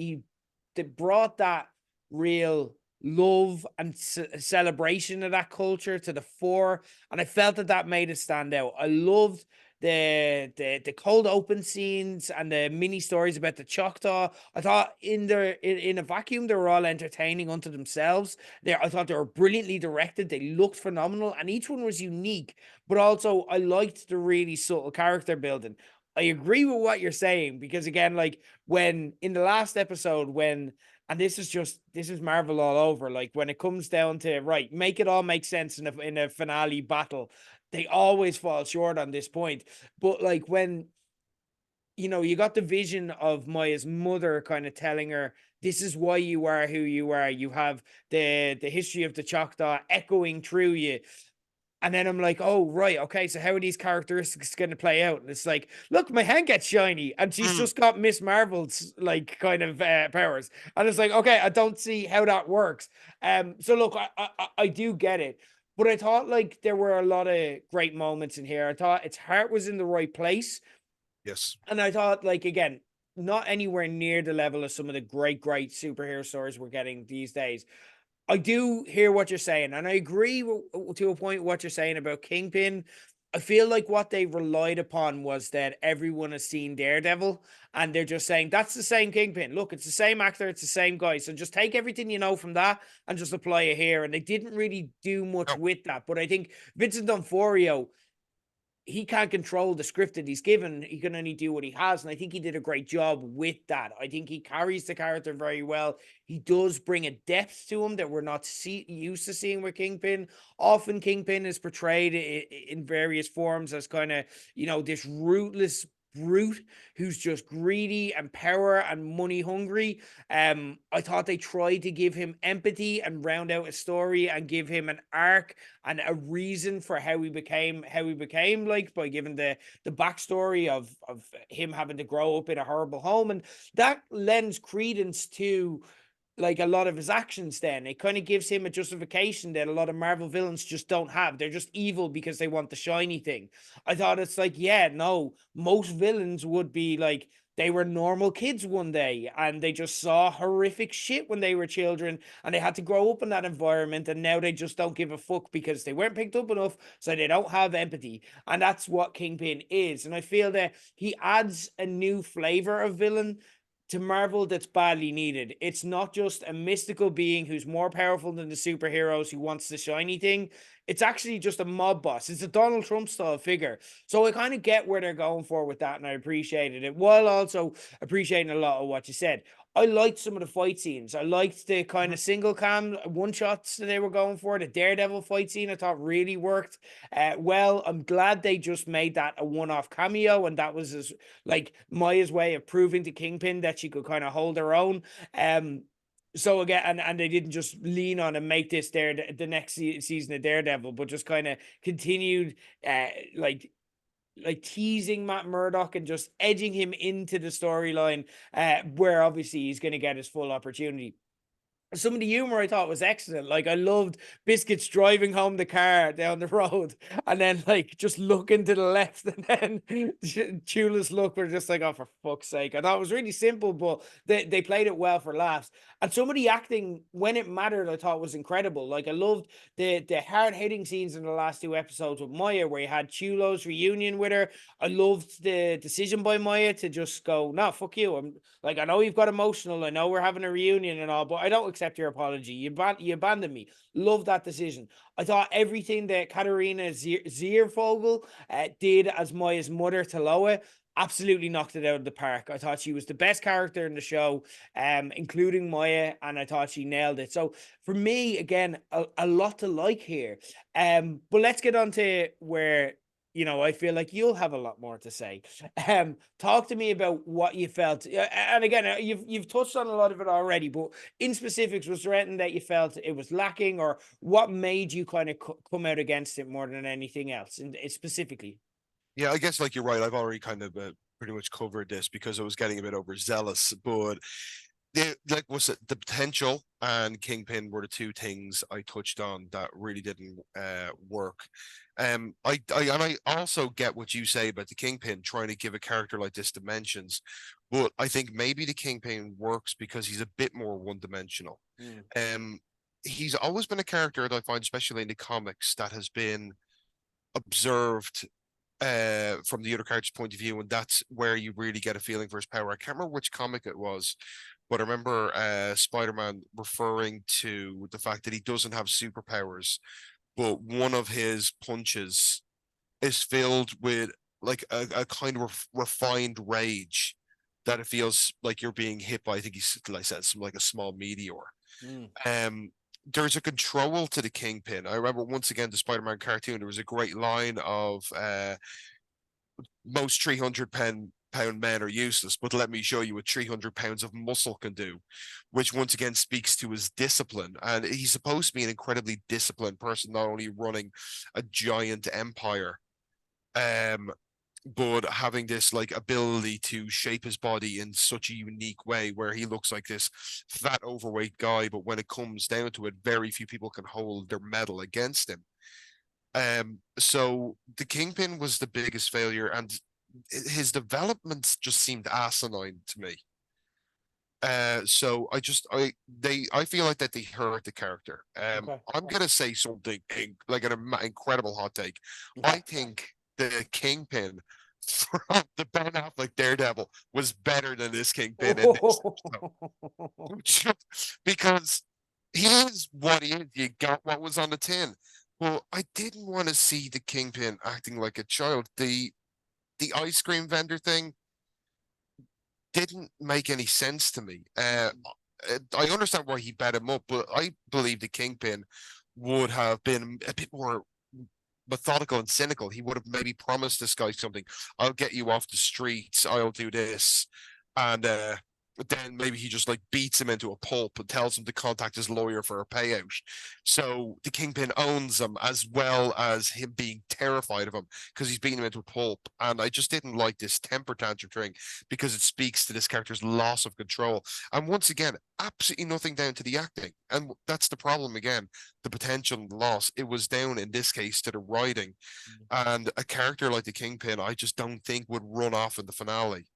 that brought that real love and celebration of that culture to the fore, and I felt that that made it stand out. I loved the cold open scenes and the mini stories about the Choctaw. I thought in a vacuum they were all entertaining unto themselves. I thought they were brilliantly directed. They looked phenomenal, and each one was unique. But also, I liked the really subtle character building. I agree with what you're saying because again, like when in the last episode, and this is Marvel all over. Like when it comes down to right, make it all make sense in a finale battle, they always fall short on this point. But like when you got the vision of Maya's mother kind of telling her, this is why you are who you are. You have the history of the Choctaw echoing through you. And then I'm like, oh, right. Okay. So how are these characteristics going to play out? And it's like, look, my hand gets shiny and she's Mm, just got Miss Marvel's like kind of powers. And it's like, okay, I don't see how that works. So look, I do get it. But I thought like there were a lot of great moments in here. I thought its heart was in the right place. yes. And I thought, like, again, not anywhere near the level of some of the great superhero stories we're getting these days. I do hear what you're saying, and I agree to a point what you're saying about Kingpin. I feel like what they relied upon was that everyone has seen Daredevil, and they're just saying that's the same Kingpin. Look, it's the same actor, it's the same guy. So just take everything you know from that and just apply it here. And they didn't really do much No. with that. But I think Vincent D'Onofrio, he can't control the script that he's given. He can only do what he has. And I think he did a great job with that. I think he carries the character very well. He does bring a depth to him that we're not used to seeing with Kingpin. Often Kingpin is portrayed in various forms as kind of, this rootless brute who's just greedy and power and money hungry. I thought they tried to give him empathy and round out a story and give him an arc and a reason for how he became like by giving the backstory of him having to grow up in a horrible home, and that lends credence to like a lot of his actions. Then it kind of gives him a justification that a lot of Marvel villains just don't have. They're just evil because they want the shiny thing. I thought it's like, yeah, no, most villains would be like they were normal kids one day and they just saw horrific shit when they were children and they had to grow up in that environment, and now they just don't give a fuck because they weren't picked up enough, so they don't have empathy. And that's what Kingpin is. And I feel that he adds a new flavor of villain to Marvel that's badly needed. It's not just a mystical being who's more powerful than the superheroes who wants the shiny thing. It's actually just a mob boss. It's a Donald Trump style figure. So I kind of get where they're going for with that, and I appreciated it while also appreciating a lot of what you said. I liked some of the fight scenes. I liked the kind Mhm. of single cam one shots that they were going for. The Daredevil fight scene I thought really worked. Well, I'm glad they just made that a one-off cameo, and that was like Maya's way of proving to Kingpin that she could kind of hold her own. So again, and they didn't just lean on and make this the next season of Daredevil, but just kind of continued like teasing Matt Murdock and just edging him into the storyline, where obviously he's going to get his full opportunity. some of the humor I thought was excellent. Like I loved Biscuits driving home the car down the road and then like just looking to the left and then Chula's look were just like, oh, for fuck's sake. I thought it was really simple, but they played it well for laughs. And some of the acting when it mattered, I thought was incredible. Like I loved the hard hitting scenes in the last two episodes with Maya, where you had Chulo's reunion with her. I loved the decision by Maya to just go, no, fuck you. I'm like, I know you've got emotional. I know we're having a reunion and all, but I don't accept your apology. You abandoned me. Love that decision. I thought everything that Katarina Ziervogel did as Maya's mother to Loa absolutely knocked it out of the park. I thought she was the best character in the show, including Maya, and I thought she nailed it. So for me, again, a lot to like here. But let's get on to where I feel like you'll have a lot more to say. Talk to me about what you felt. And again, you've touched on a lot of it already, but in specifics, was there anything that you felt it was lacking, or what made you kind of come out against it more than anything else, and specifically? Yeah, I guess like you're right. I've already kind of pretty much covered this because I was getting a bit overzealous, but like was it the potential and Kingpin were the two things I touched on that really didn't work. I also get what you say about the Kingpin trying to give a character like this dimensions, but I think maybe the Kingpin works because he's a bit more one-dimensional. Mm. He's always been a character that I find, especially in the comics, that has been observed from the other character's point of view, and that's where you really get a feeling for his power. I can't remember which comic it was, but I remember Spider-Man referring to the fact that he doesn't have superpowers, but one of his punches is filled with like a kind of refined rage that it feels like you're being hit by, I think he's like said, some like a small meteor. Mm. There's a control to the Kingpin. I remember once again the Spider-Man cartoon, there was a great line of most 300-pound men are useless, but let me show you what 300 pounds of muscle can do, which once again speaks to his discipline. And he's supposed to be an incredibly disciplined person, not only running a giant empire, but having this like ability to shape his body in such a unique way where he looks like this fat, overweight guy, but when it comes down to it, very few people can hold their medal against him. So the Kingpin was the biggest failure, and his developments just seemed asinine to me. So I feel like that they hurt the character. Okay. I'm gonna say something like an incredible hot take. I think the Kingpin from the Ben Affleck Daredevil was better than this Kingpin in this episode. Because he is what he is. You got what was on the tin. Well, I didn't want to see the Kingpin acting like a child. The ice cream vendor thing didn't make any sense to me. I understand why he bet him up, but I believe the Kingpin would have been a bit more methodical and cynical. He would have maybe promised this guy something. I'll get you off the streets. I'll do this. And then maybe he just like beats him into a pulp and tells him to contact his lawyer for a payout. So the Kingpin owns him as well as him being terrified of him because he's beating him into a pulp. And I just didn't like this temper tantrum thing because it speaks to this character's loss of control. And once again, absolutely nothing down to the acting. And that's the problem again, the potential and the loss. It was down in this case to the writing. And a character like the Kingpin, I just don't think would run off in the finale.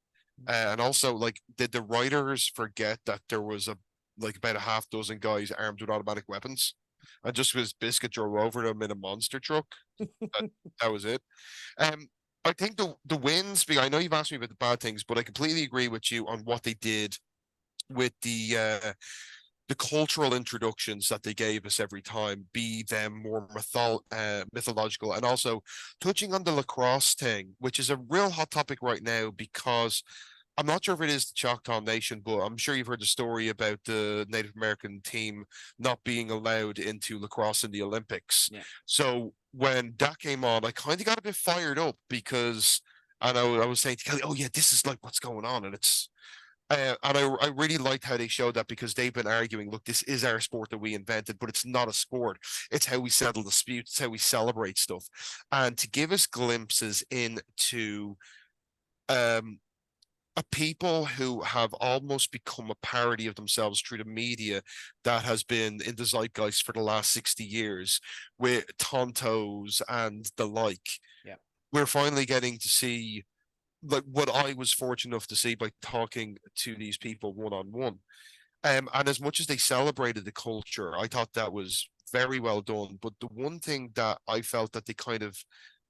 And also, like, did the writers forget that there was about a half dozen guys armed with automatic weapons, and just because Biscuit drove over them in a monster truck, that was it. I think the wins. I know you've asked me about the bad things, but I completely agree with you on what they did with the cultural introductions that they gave us every time, be them more mythological, and also touching on the lacrosse thing, which is a real hot topic right now because I'm not sure if it is the Choctaw Nation, but I'm sure you've heard the story about the Native American team not being allowed into lacrosse in the Olympics. Yeah. So when that came on, I kind of got a bit fired up because I was saying to Kelly, "Oh yeah, this is like what's going on," and it's and I really liked how they showed that because they've been arguing, look, this is our sport that we invented, but it's not a sport. It's how we settle disputes, it's how we celebrate stuff. And to give us glimpses into um a people who have almost become a parody of themselves through the media that has been in the zeitgeist for the last 60 years with Tontos and the like. Yeah. We're finally getting to see like what I was fortunate enough to see by talking to these people one on one. And as much as they celebrated the culture, I thought that was very well done. But the one thing that I felt that they kind of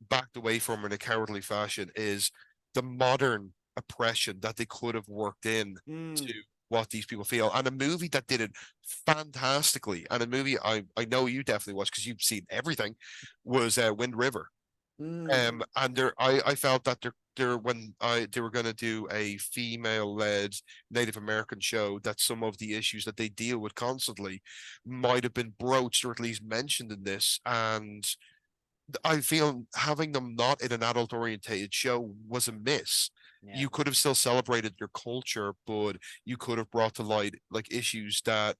backed away from in a cowardly fashion is the modern oppression that they could have worked in to Mm, what these people feel. And a movie that did it fantastically, and a movie I know you definitely watched because you've seen everything, was Wind River. mm, And I felt that they were going to do a female-led Native American show, that some of the issues that they deal with constantly might have been broached or at least mentioned in this. And I feel having them not in an adult-orientated show was a miss. yeah. You could have still celebrated your culture, but you could have brought to light like issues that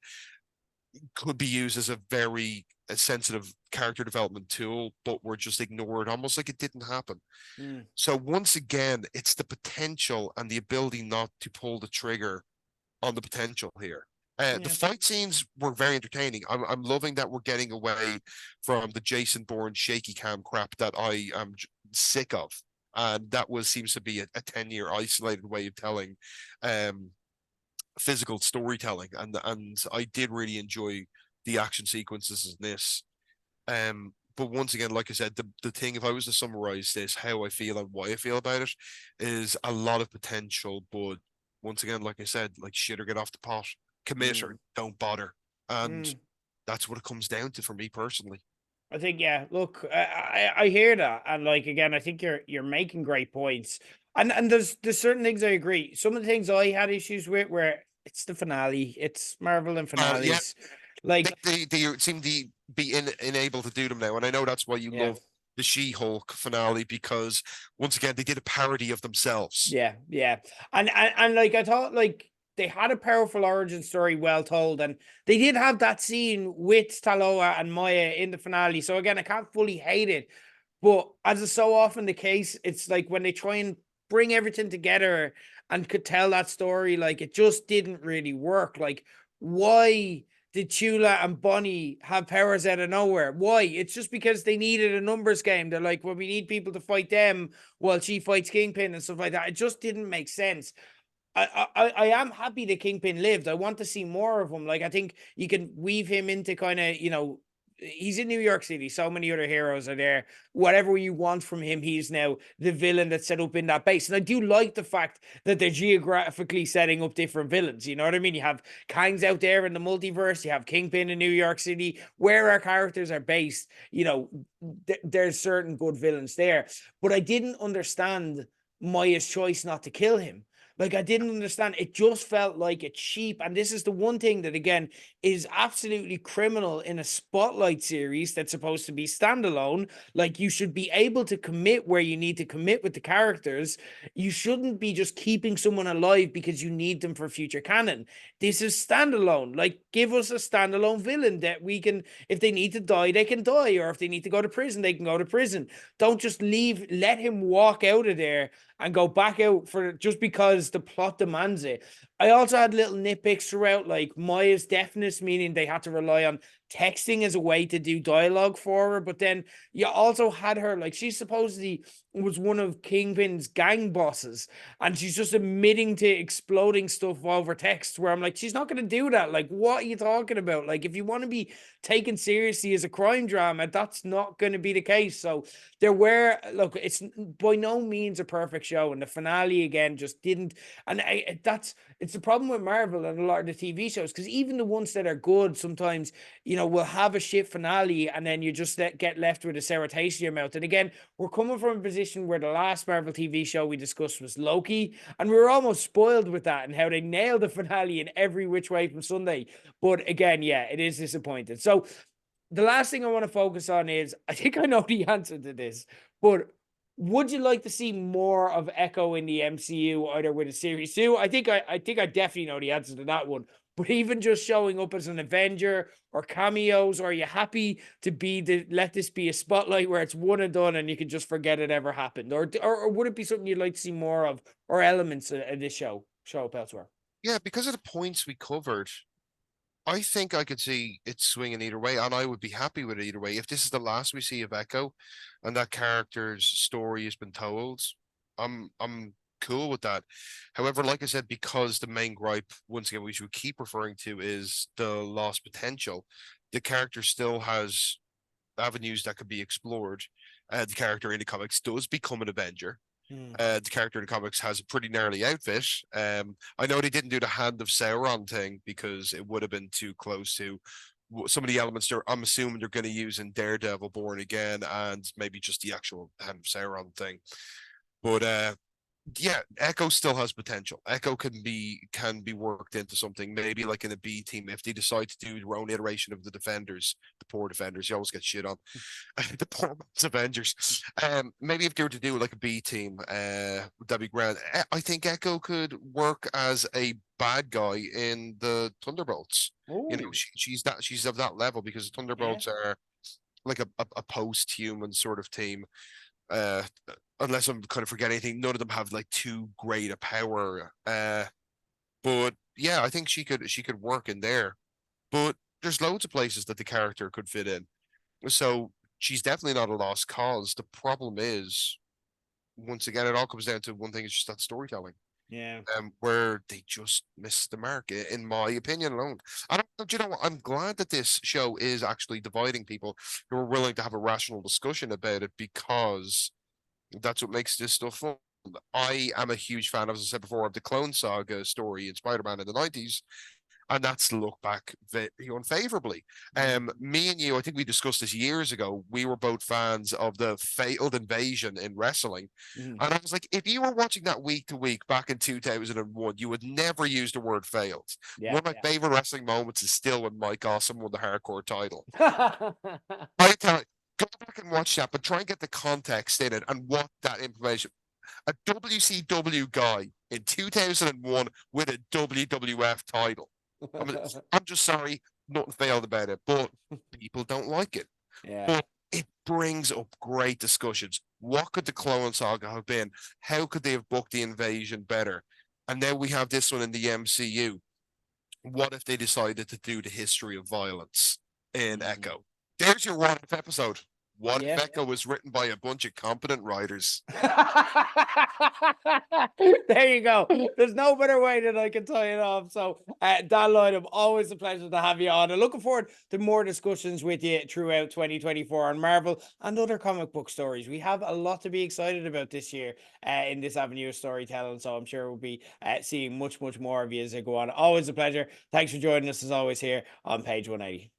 could be used as a very sensitive character development tool, but were just ignored, almost like it didn't happen. Mm, So once again, it's the potential and the ability not to pull the trigger on the potential here. The yeah. fight scenes were very entertaining. I'm loving that we're getting away from the Jason Bourne shaky cam crap that I am sick of. And that was seems to be a 10-year isolated way of telling um physical storytelling, and I did really enjoy the action sequences in this. But once again, like I said, the thing, if I was to summarize this, how I feel and why I feel about it, is a lot of potential, but once again, like I said, like shit or get off the pot, commit or Mm, don't bother, and mm. that's what it comes down to for me personally. I think, yeah, look, I hear that. And like again, I think you're making great points. And there's certain things I agree. Some of the things I had issues with where it's the finale, it's Marvel and Yeah, finales. Like, they seem to be unable to do them now, and I know that's why you yeah. love the She-Hulk finale, because once again they did a parody of themselves. Yeah, yeah. And like I thought like they had a powerful origin story well told, and they did have that scene with Taloa and Maya in the finale. So again, I can't fully hate it. But as is so often the case, it's like when they try and bring everything together and could tell that story, like it just didn't really work. Like, why did Chula and Bonnie have powers out of nowhere? Why? It's just because they needed a numbers game. They're like, well, we need people to fight them while she fights Kingpin and stuff like that. It just didn't make sense. I am happy that Kingpin lived. I want to see more of him. Like I think you can weave him into kind of, he's in New York City. So many other heroes are there. Whatever you want from him, he's now the villain that's set up in that base. And I do like the fact that they're geographically setting up different villains. You know what I mean? You have Kangs out there in the multiverse. You have Kingpin in New York City, where our characters are based. There's certain good villains there. But I didn't understand Maya's choice not to kill him. Like I didn't understand. It just felt like a cheap. And this is the one thing that again is absolutely criminal in a spotlight series that's supposed to be standalone. Like you should be able to commit where you need to commit with the characters. You shouldn't be just keeping someone alive because you need them for future canon. This is standalone. Like give us a standalone villain that we can, if they need to die, they can die, or if they need to go to prison, they can go to prison. Don't just let him walk out of there and go back out for just because the plot demands it. I also had little nitpicks throughout, like Maya's deafness, meaning they had to rely on texting as a way to do dialogue for her. But then you also had her, like, she supposedly was one of Kingpin's gang bosses, and she's just admitting to exploding stuff over text. Where I'm like, she's not going to do that. Like, what are you talking about? Like, if you want to be taken seriously as a crime drama, that's not going to be the case. So there were, look, it's by no means a perfect show, and the finale again just didn't. And it's the problem with Marvel and a lot of the TV shows, because even the ones that are good sometimes, will have a shit finale, and then you just get left with a sour taste in your mouth. And again, we're coming from a position where the last Marvel TV show we discussed was Loki, and we were almost spoiled with that and how they nailed the finale in every which way from Sunday. But again, yeah, it is disappointing. So the last thing I want to focus on is, I think I know the answer to this, but would you like to see more of Echo in the MCU, either with a series two? I think I definitely know the answer to that one. but even just showing up as an Avenger or cameos, or are you happy to be let this be a spotlight where it's one and done and you can just forget it ever happened? Or would it be something you'd like to see more of, or elements of this show up elsewhere? Yeah, because of the points we covered, I think I could see it swinging either way, and I would be happy with it either way. If this is the last we see of Echo, and that character's story has been told, I'm cool with that. However, like I said, because the main gripe, once again, which we keep referring to, is the lost potential, the character still has avenues that could be explored. The character in the comics does become an Avenger. Hmm. The character in the comics has a pretty gnarly outfit. I know they didn't do the Hand of Sauron thing because it would have been too close to some of the elements I'm assuming they're going to use in Daredevil Born Again and maybe just the actual Hand of Sauron thing. But yeah, Echo still has potential. Echo can be worked into something, maybe like in a B team if they decide to do their own iteration of the Defenders, the poor Defenders. You always get shit on the poor man's Avengers. Maybe if they were to do like a B team, that'd be grand. I think Echo could work as a bad guy in the Thunderbolts. You know, Oh, she's of that level because the yeah. Thunderbolts are like a post-human sort of team. Uh, unless I'm kind of forgetting anything, none of them have like too great a power. But yeah, I think she could work in there. But there's loads of places that the character could fit in. So she's definitely not a lost cause. The problem is, once again, it all comes down to one thing: it's just that storytelling. Yeah. Where they just missed the mark, in my opinion alone. I don't, do you know what? I'm glad that this show is actually dividing people who are willing to have a rational discussion about it because that's what makes this stuff fun. I am a huge fan, as I said before, of the Clone Saga story in Spider-Man in the 90s, and that's looked back very unfavorably. Me and you, I think we discussed this years ago. We were both fans of the failed invasion in wrestling. Mhm. And I was like, if you were watching that week to week back in 2001, you would never use the word failed. Yeah. One of my favorite wrestling moments is still when Mike Awesome won the hardcore title. Yeah. I tell you, go back and watch that, but try and get the context in it and what that information. A WCW guy in 2001 with a WWF title. I'm, I'm just sorry, nothing failed about it, but people don't like it. Yeah. But it brings up great discussions. What could the Clone Saga have been? How could they have booked the invasion better? And now we have this one in the MCU. What if they decided to do the history of violence in Mhm. Echo? There's your what if episode. What if Yeah. Echo was written by a bunch of competent writers? There you go. There's no better way that I can tie it off. So, Dan Lloyd, always a pleasure to have you on. And looking forward to more discussions with you throughout 2024 on Marvel and other comic book stories. We have a lot to be excited about this year in this avenue of storytelling. So, I'm sure we'll be seeing much, much more of you as I go on. Always a pleasure. Thanks for joining us as always here on Page 180.